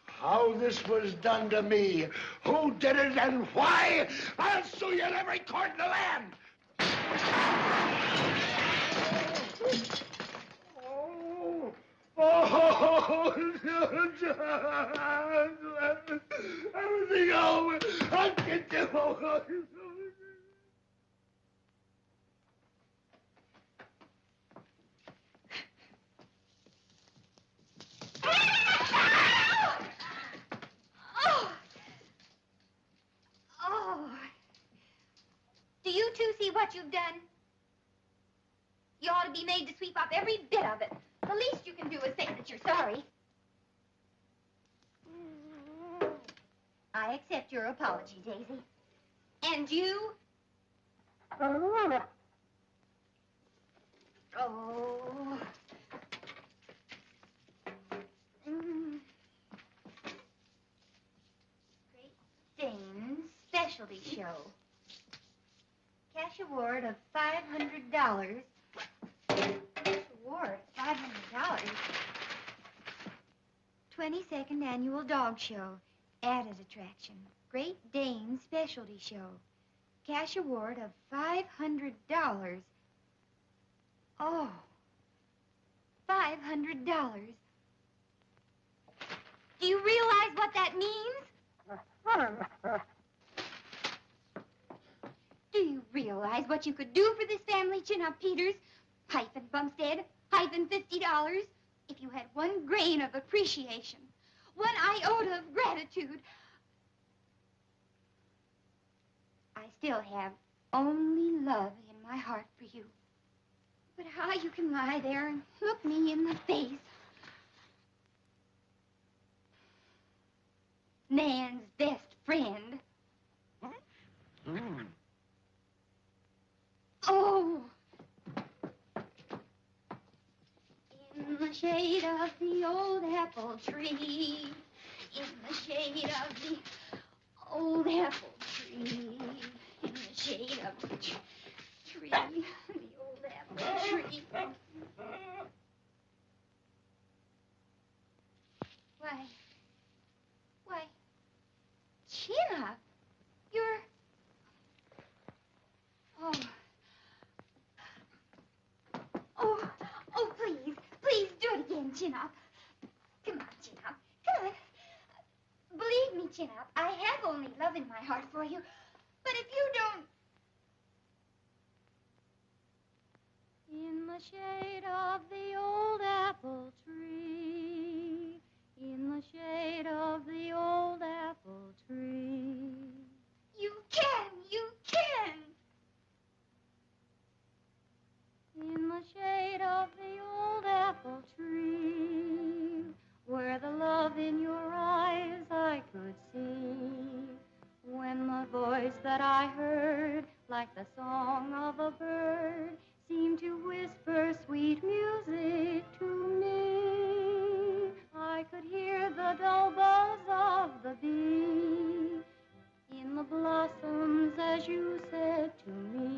how this was done to me, who did it and why, I'll sue you in every court in the land. Oh, everything over. I'll get you over. Oh. Do you two see what you've done? You ought to be made to sweep up every bit of it. The least you can do is say that you're sorry. I accept your apology, Daisy. And you? Oh. Great Danes Specialty Show. Cash award of $500. Cash award of $500. 22nd Annual Dog Show. Added attraction. Great Dane Specialty Show. Cash award of $500. Oh. $500. Do you realize what that means? Do you realize what you could do for this family, Chin-Up Peters? Hyphen Bumstead, hyphen $50. If you had one grain of appreciation, one iota of gratitude. I still have only love in my heart for you. But how you can lie there and look me in the face. Nan's best friend. Oh! In the shade of the old apple tree, in the shade of the old apple tree, in the shade of the tree, the old apple tree. Why, Chin-Up, you're... Oh, please do it again, Chin-Up. Come on, Chin-Up, come on. Believe me, Chin-Up, I have only love in my heart for you. But if you don't... In the shade of the old apple tree, in the shade of the old apple tree. You can! In the shade of the old apple tree, where the love in your eyes I could see, when the voice that I heard, like the song of a bird, seemed to whisper sweet music to me. I could hear the dull buzz of the bee in the blossoms as you said to me.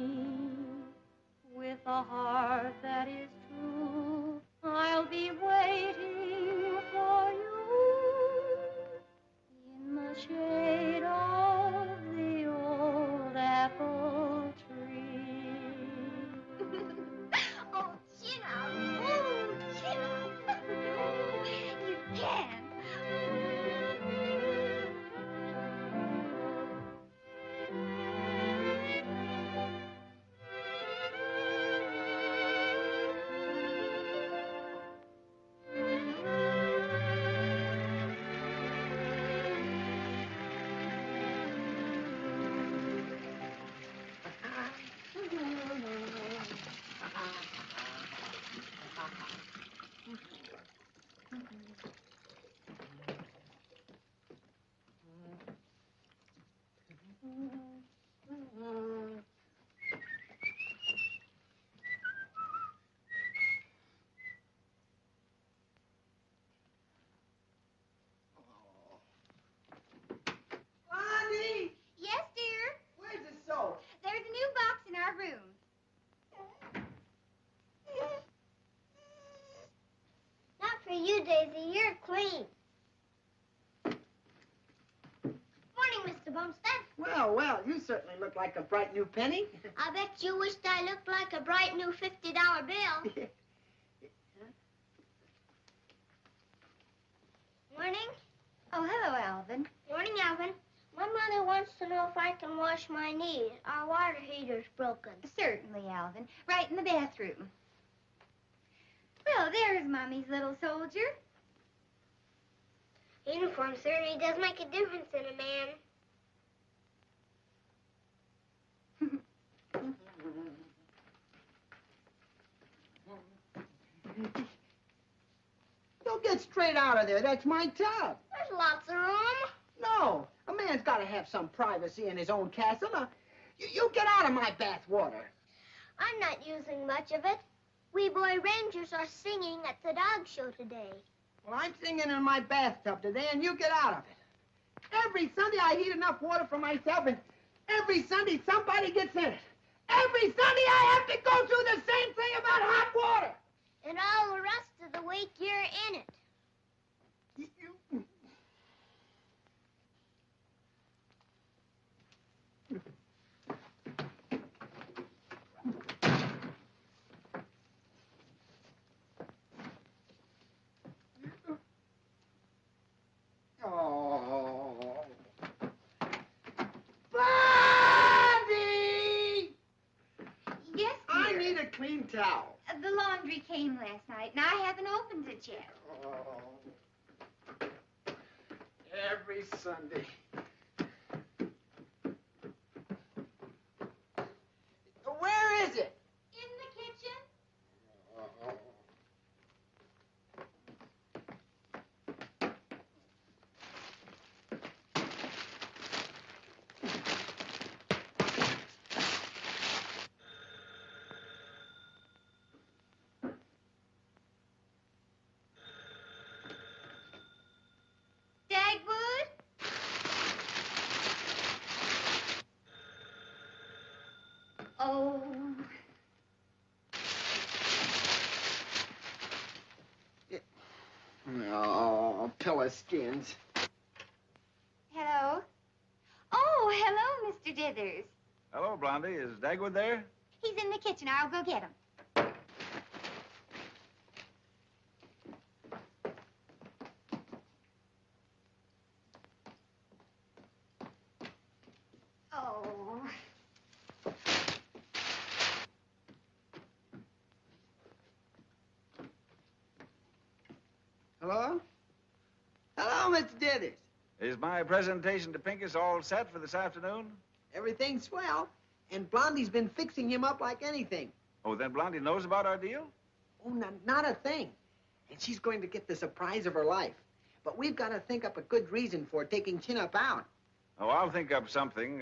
With a heart that is true, I'll be waiting for you in the shade of the old apple tree. Oh, Chin-Up! Oh, Chin-Up! You can! Daisy, you're clean. Morning, Mr. Bumstead. Well, well, you certainly look like a bright new penny. I bet you wished I looked like a bright new $50 bill. Morning. Oh, hello, Alvin. Morning, Alvin. My mother wants to know if I can wash my knees. Our water heater's broken. Certainly, Alvin. Right in the bathroom. Well, there's Mommy's little soldier. Uniform certainly does make a difference in a man. Don't get straight out of there. That's my tub. There's lots of room. No, a man's got to have some privacy in his own castle. Now, you get out of my bath water. I'm not using much of it. We boy rangers are singing at the dog show today. Well, I'm singing in my bathtub today, and you get out of it. Every Sunday I heat enough water for myself, and every Sunday somebody gets in it. Every Sunday I have to go through the same thing about hot water. And all the rest of the week you're in it. Oh. Blondie! Yes, dear. I need a clean towel. The laundry came last night, and I haven't opened it yet. Oh. Every Sunday. Where is it? In the kitchen. Oh. Dagwood? Oh. No, pillow skins. Hello? Oh, hello, Mr. Dithers. Hello, Blondie. Is Dagwood there? He's in the kitchen. I'll go get him. Oh. Hello? Hello, Mr. Dithers. Is my presentation to Pincus all set for this afternoon? Everything's swell, and Blondie's been fixing him up like anything. Oh, then Blondie knows about our deal? Oh, not a thing. And she's going to get the surprise of her life. But we've got to think up a good reason for taking Chin-Up out. Oh, I'll think up something.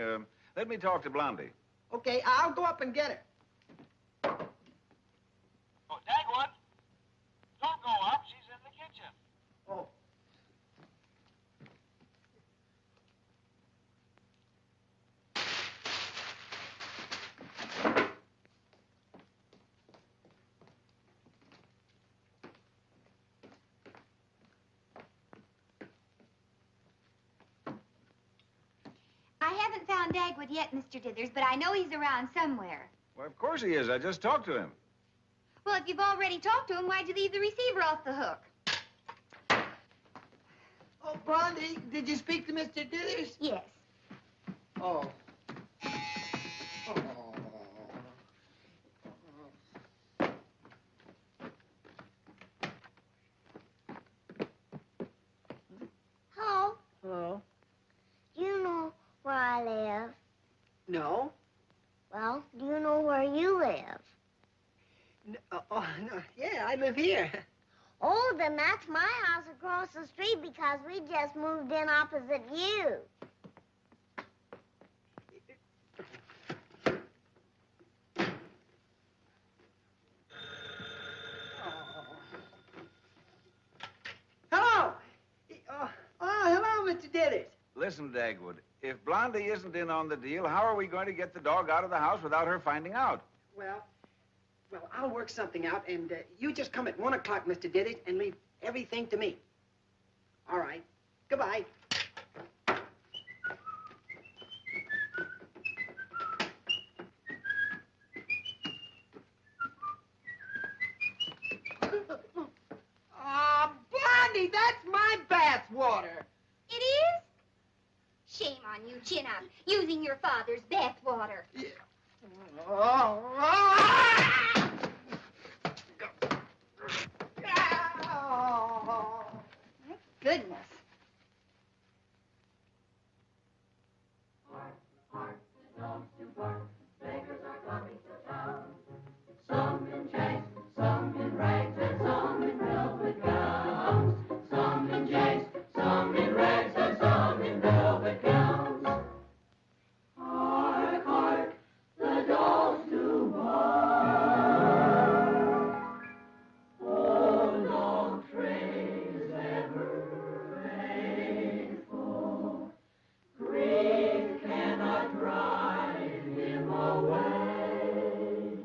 Let me talk to Blondie. Okay, I'll go up and get her. Oh, Dagwood, don't go up. She's in the kitchen. Oh. I haven't found Dagwood yet, Mr. Dithers, but I know he's around somewhere. Well, of course he is. I just talked to him. Well, if you've already talked to him, why'd you leave the receiver off the hook? Oh, Blondie, did you speak to Mr. Dithers? Yes. Oh. Hello. Hello? Do you know where I live? No? Well, do you know where you live? No, yeah, I live here. Oh, then that's my house across the street because we just moved in opposite you. Hello! Hello, Mr. Dithers. Listen, Dagwood, if Blondie isn't in on the deal, how are we going to get the dog out of the house without her finding out? Well, I'll work something out, and you just come at 1 o'clock, Mr. Dithers, and leave Everything to me. All right. Goodbye. Blondie, that's my bath water. It is? Shame on you, Chin-Up, using your father's bath water. My goodness. Some in chains, some in rags, and some in velvet gowns. Some in chains, some in rags, and some in velvet gowns. Hark, hark, the dolls do bark. Old dog Trey's ever faithful. Grief cannot drive him away.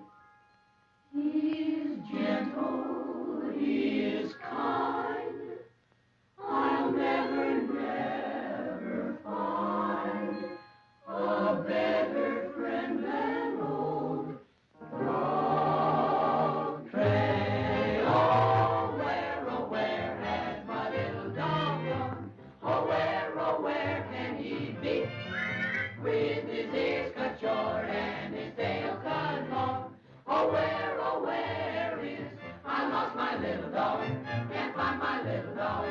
He is gentle, he is kind. I'll never, never find a better friend than old dog Trey. Oh, where has my little dog gone? Oh, where can he be? With his ears cut short and his tail cut long. Oh, where is I lost my little dog? Can't find my little dog.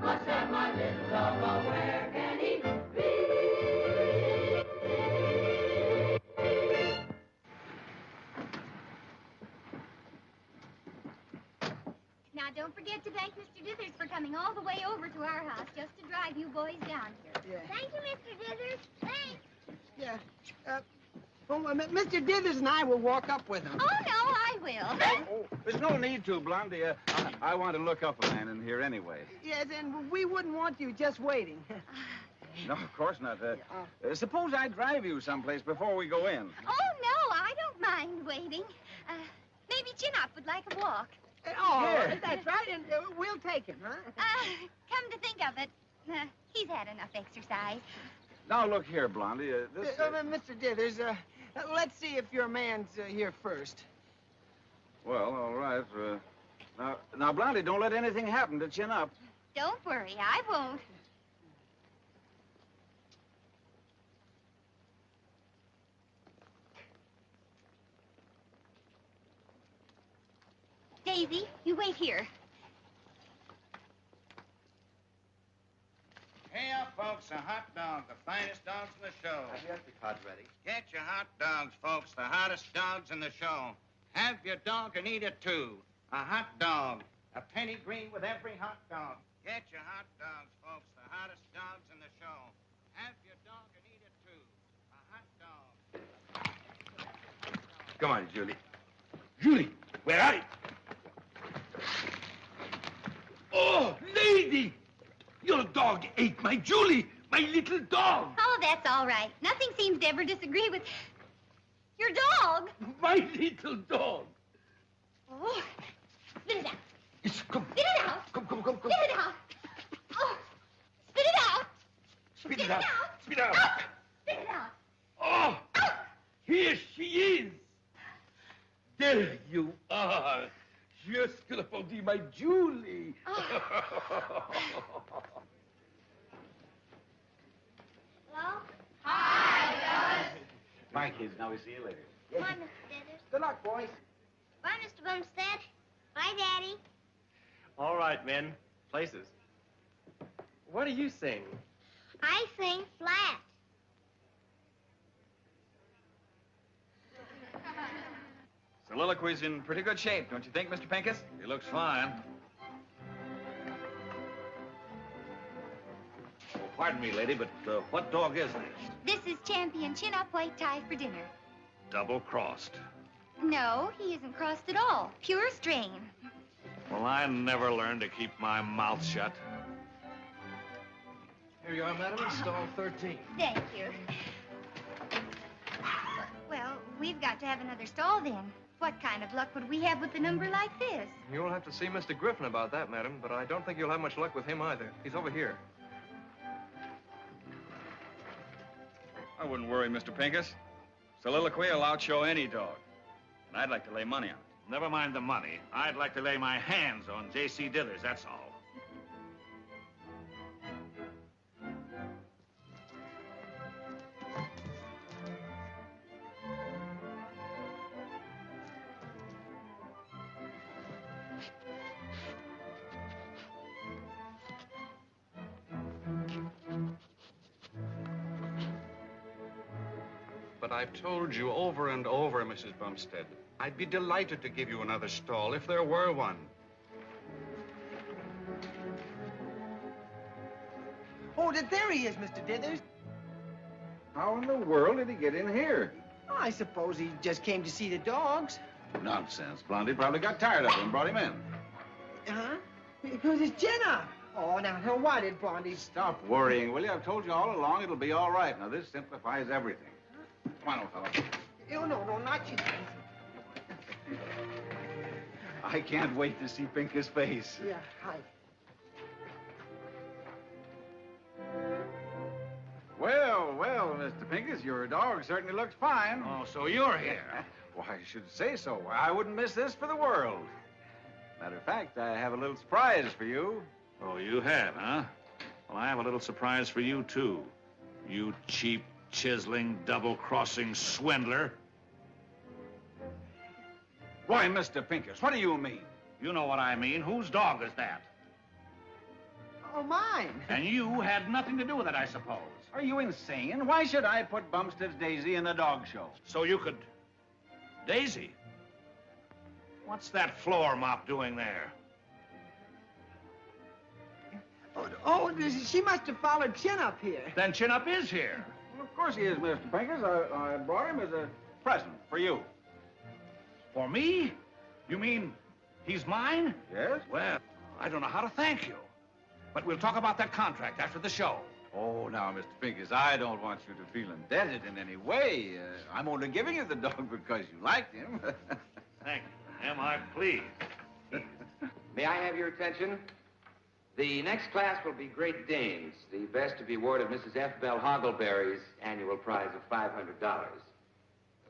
Must have my little dog. Oh, where can he be? Now, don't forget to thank Mr. Dithers for coming all the way over to our house just to drive you boys down here. Yeah. Thank you, Mr. Dithers. Thanks. Yeah. Mr. Dithers and I will walk up with him. Oh, no, I will. Oh, there's no need to, Blondie. I want to look up a man in here anyway. Yes, and we wouldn't want you just waiting. No, of course not. Suppose I drive you someplace before we go in. Oh, no, I don't mind waiting. Maybe Chin-Up would like a walk. Oh, Yeah. that's right, and we'll take him, huh? Come to think of it, he's had enough exercise. Now, look here, Blondie. Mr. Dithers, let's see if your man's here first. Well, all right. Now, Blondie, don't let anything happen to Chin Up. Don't worry, I won't. Daisy, you wait here. Hey up, folks, a hot dog, the finest dogs in the show. Have you got the cards ready? Get your hot dogs, folks, the hottest dogs in the show. Have your dog and eat it too. A hot dog, a penny green with every hot dog. Get your hot dogs, folks, the hottest dogs in the show. Have your dog and eat it too. A hot dog. Come on, Julie. Julie, where are you? Oh, lady! Your dog ate my Julie, my little dog. Oh, that's all right. Nothing seems to ever disagree with your dog. My little dog. Oh, spit it out. Come. Spit it out. Come. Spit it out. Oh, spit it out. Spit it out. Spit it out. Ah, spit it out. Oh, here she is. There you are. Just gonna find my Julie. Hello? Hi, Bye, kids. Now we see you later. Bye, Mr. Dithers. Good luck, boys. Bye, Mr. Bumstead. Bye, Daddy. All right, men. Places. What do you sing? I sing flat. Soliloquy's in pretty good shape, don't you think, Mr. Pincus? He looks fine. Oh, pardon me, lady, but what dog is this? This is Champion Chin-Up White Tie for dinner. Double-crossed. No, he isn't crossed at all. Pure strain. Well, I never learned to keep my mouth shut. Here you are, madam, in stall 13. Thank you. Well, we've got to have another stall then. What kind of luck would we have with a number like this? You'll have to see Mr. Griffin about that, madam, but I don't think you'll have much luck with him either. He's over here. I wouldn't worry, Mr. Pincus. Soliloquy will outshow any dog. And I'd like to lay money on it. Never mind the money. I'd like to lay my hands on J.C. Dithers, that's all. But I've told you over and over, Mrs. Bumstead, I'd be delighted to give you another stall if there were one. Oh, there he is, Mr. Dithers. How in the world did he get in here? I suppose he just came to see the dogs. Nonsense. Blondie probably got tired of him and brought him in. Huh? Because it's Jenna. Oh, now, why did Blondie... Stop worrying, will you? I've told you all along it'll be all right. Now, this simplifies everything. Come on, old fellow. Oh, no, not you. I can't wait to see Pincus' face. Yeah, hi. Well, Mr. Pincus, your dog certainly looks fine. Oh, so you're here. Why, I should say so. I wouldn't miss this for the world. Matter of fact, I have a little surprise for you. Oh, you have, huh? Well, I have a little surprise for you, too. You cheap, chiseling, double-crossing swindler. Why, Mr. Pincus, what do you mean? You know what I mean. Whose dog is that? Oh, mine. And you had nothing to do with it, I suppose. Are you insane? Why should I put Bumstead's Daisy in a dog show? So you could... Daisy? What's that floor mop doing there? Oh, she must have followed Chin Up here. Then Chin Up is here. Well, of course he is, Mr. Pincus. I brought him as a present for you. For me? You mean he's mine? Yes? Well, I don't know how to thank you. But we'll talk about that contract after the show. Oh, now, Mr. Pincus, I don't want you to feel indebted in any way. I'm only giving you the dog because you liked him. Thank you. Am I pleased? May I have your attention? The next class will be Great Danes, the best to be awarded Mrs. F. Bell Hoggleberry's annual prize of $500.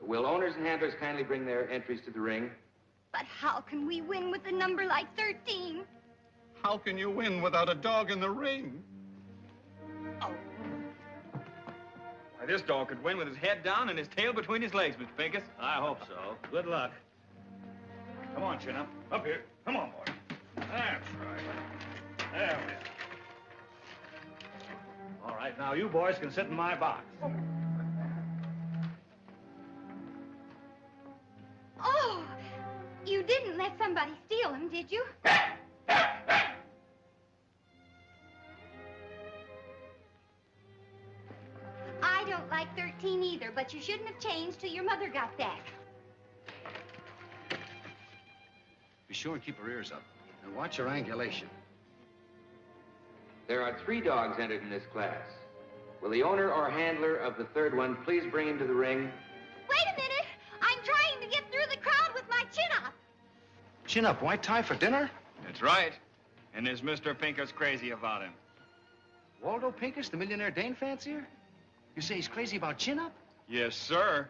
Will owners and handlers kindly bring their entries to the ring? But how can we win with a number like 13? How can you win without a dog in the ring? Oh. Why, this dog could win with his head down and his tail between his legs, Mr. Pincus. I hope so. Good luck. Come on, Chin Up. Up here. Come on, boy. That's right. There we are. All right, now you boys can sit in my box. Oh, you didn't let somebody steal him, did you? I don't like 13 either, but you shouldn't have changed till your mother got back. Be sure and keep her ears up. And watch her angulation. There are 3 dogs entered in this class. Will the owner or handler of the third one please bring him to the ring? Wait a minute. I'm trying to get through the crowd with my chin up. Chin Up, white tie for dinner? That's right. And is Mr. Pincus crazy about him? Waldo Pincus, the millionaire Dane fancier? You say he's crazy about Chin Up? Yes, sir.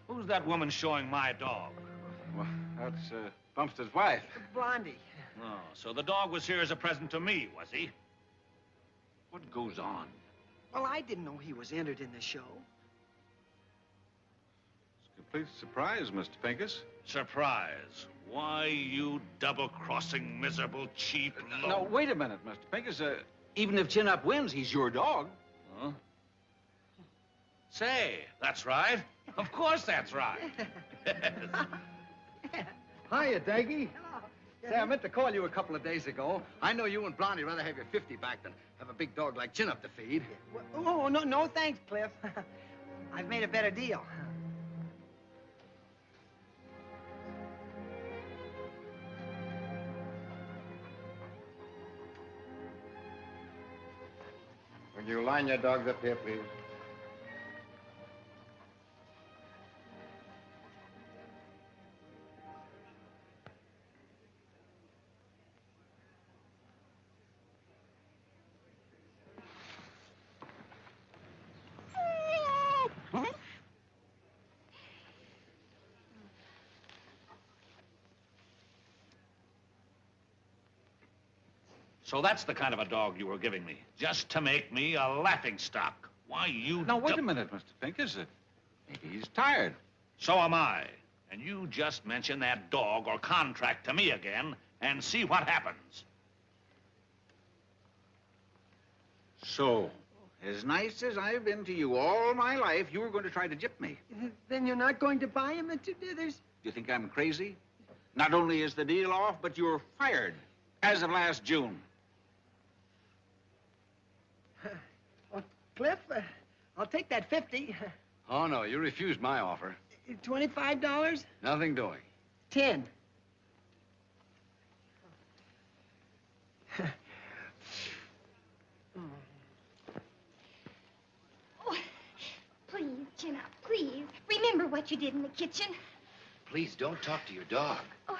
Who's that woman showing my dog? Well, that's Bumstead's wife. Blondie. Oh, so the dog was here as a present to me, was he? What goes on? Well, I didn't know he was entered in the show. It's a complete surprise, Mr. Pincus. Surprise. Why, you double-crossing, miserable, cheap... No, wait a minute, Mr. Pincus. Even if Chin Up wins, he's your dog. Huh? Say, that's right. Of course that's right. Hiya, Daggy. Say, I meant to call you a couple of days ago. I know you and Blondie rather have your 50 back than have a big dog like Chin Up to feed. Oh, no, thanks, Cliff. I've made a better deal. Will you line your dogs up here, please? So that's the kind of a dog you were giving me, just to make me a laughingstock. Why, you... Now, wait a minute, Mr. Pincus. Maybe he's tired. So am I. And you just mention that dog or contract to me again and see what happens. So, as nice as I've been to you all my life, you were going to try to gyp me. Then you're not going to buy him, Mr. Dithers? Do you think I'm crazy? Not only is the deal off, but you're fired as of last June. Well, Cliff, I'll take that 50. Oh, no, you refused my offer. $25? Nothing doing. 10. Oh, please, chin up, please. Remember what you did in the kitchen. Please don't talk to your dog. Oh,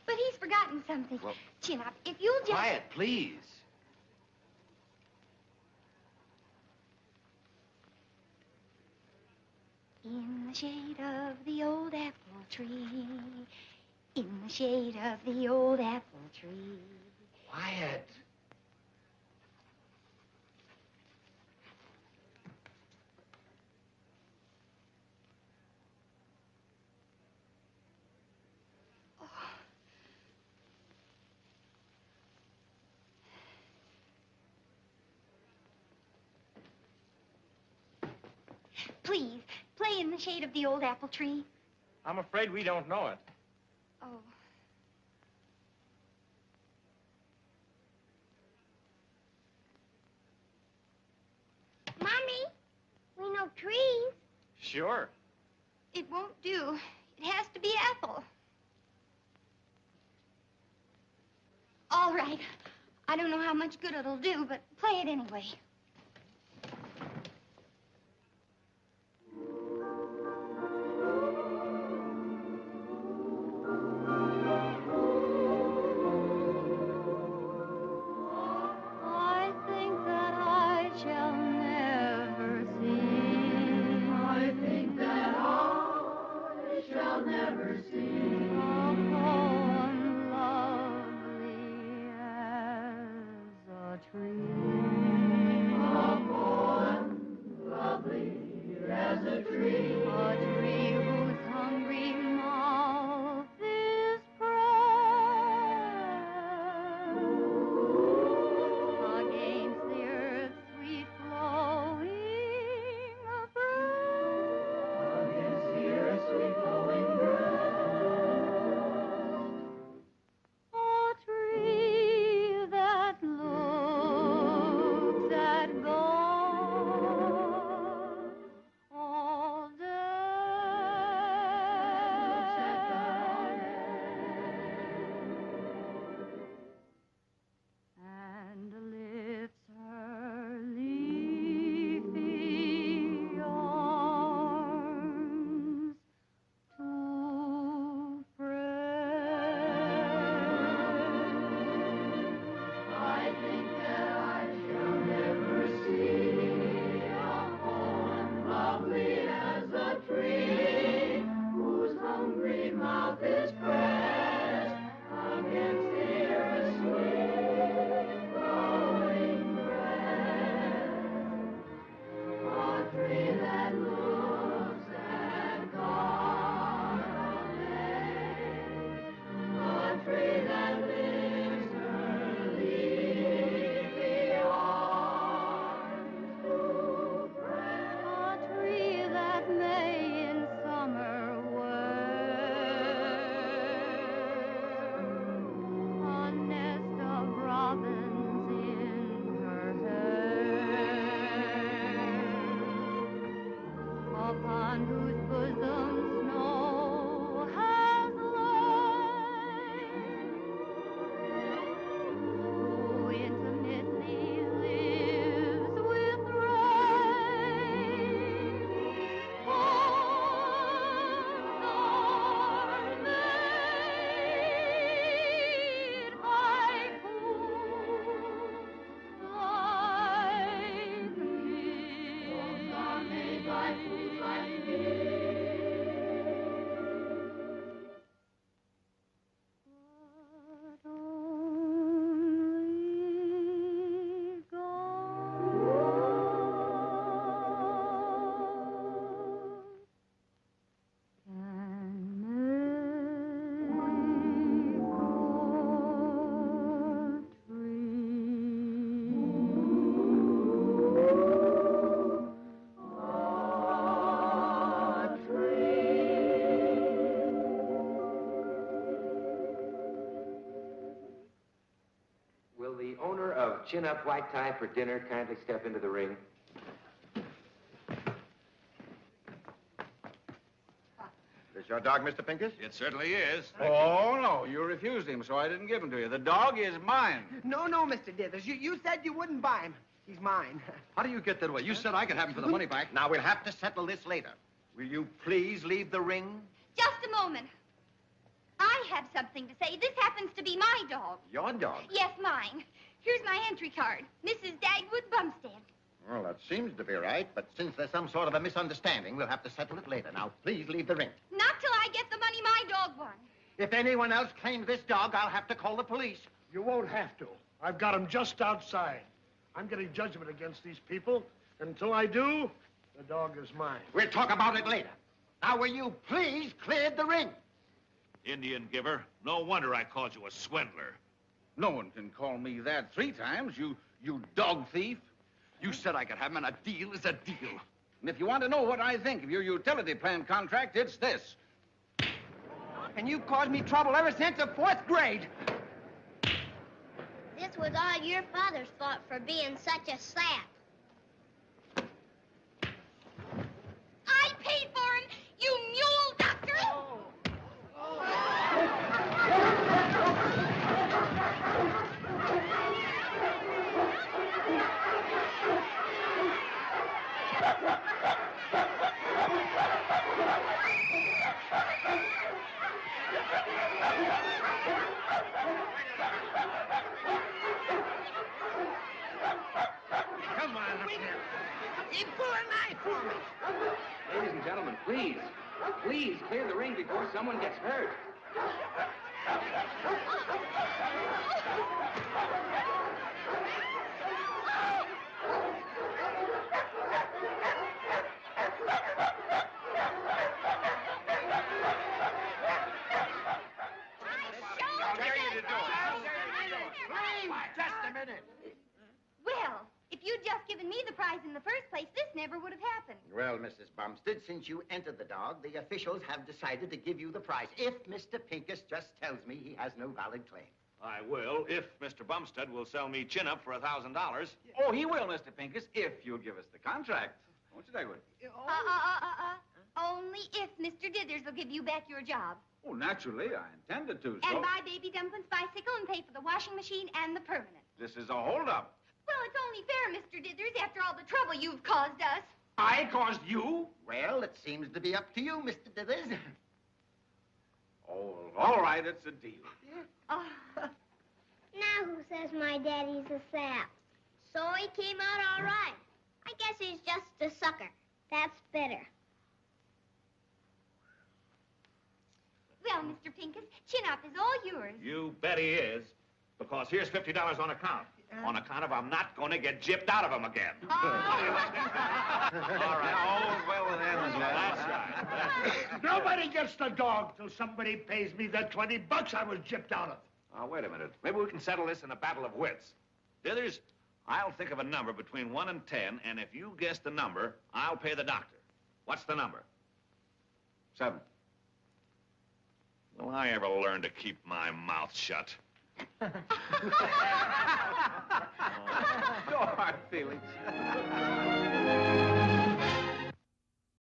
but he's forgotten something. Well, chin up, if you'll just... quiet, please. In the shade of the old apple tree, in the shade of the old apple tree. Quiet. Please, play in the shade of the old apple tree. I'm afraid we don't know it. Oh. Mommy, we know trees. Sure. It won't do. It has to be apple. All right. I don't know how much good it'll do, but play it anyway. I think that I shall never see. I think that I shall never see a poem lovely as a tree. chin up, white tie for dinner. Kindly step into the ring. This your dog, Mr. Pincus? It certainly is. Oh, no, you refused him, so I didn't give him to you. The dog is mine. No, Mr. Dithers. You said you wouldn't buy him. He's mine. How do you get that away? You said I could have him for the money back. Now, we'll have to settle this later. Will you please leave the ring? Just a moment. I have something to say. This happens to be my dog. Your dog? Yes, mine. Here's my entry card. Mrs. Dagwood Bumstead. Well, that seems to be right, but since there's some sort of a misunderstanding, we'll have to settle it later. Now, please leave the ring. Not till I get the money my dog won. If anyone else claims this dog, I'll have to call the police. You won't have to. I've got him just outside. I'm getting judgment against these people. Until I do, the dog is mine. We'll talk about it later. Now, will you please clear the ring? Indian giver. No wonder I called you a swindler. No one can call me that 3 times, you dog thief. You said I could have him, and a deal is a deal. And if you want to know what I think of your utility plan contract, it's this. And you've caused me trouble ever since the 4th grade. This was all your father's fault for being such a sap. I paid for him, you mule doctor! Come on up here. He pulled a knife for me. Ladies and gentlemen, please, please clear the ring before someone gets hurt. Just a minute. Well, if you'd just given me the prize in the first place, this never would have happened. Well, Mrs. Bumstead, since you entered the dog, the officials have decided to give you the prize. If Mr. Pincus just tells me he has no valid claim. I will, if Mr. Bumstead will sell me chin up for $1,000. Oh, he will, Mr. Pincus, if you'll give us the contract. Won't you, Dagwood? Only if Mr. Dithers will give you back your job. Oh, naturally, I intended to, so... And buy Baby Dumpling's bicycle and pay for the washing machine and the permanent. This is a holdup. Well, it's only fair, Mr. Dithers, after all the trouble you've caused us. I caused you? Well, it seems to be up to you, Mr. Dithers. Oh, all right, it's a deal. Now who says my daddy's a sap? So he came out all right. I guess he's just a sucker. That's better. Well, Mr. Pincus, chin-up is all yours. You bet he is. Because here's $50 on account. On account of I'm not going to get gypped out of them again. All right, all well with him. That's right. Nobody gets the dog till somebody pays me the $20 I was gypped out of. Wait a minute. Maybe we can settle this in a battle of wits. Dithers, I'll think of a number between 1 and 10, and if you guess the number, I'll pay the doctor. What's the number? 7. Will I ever learn to keep my mouth shut? No hard feelings.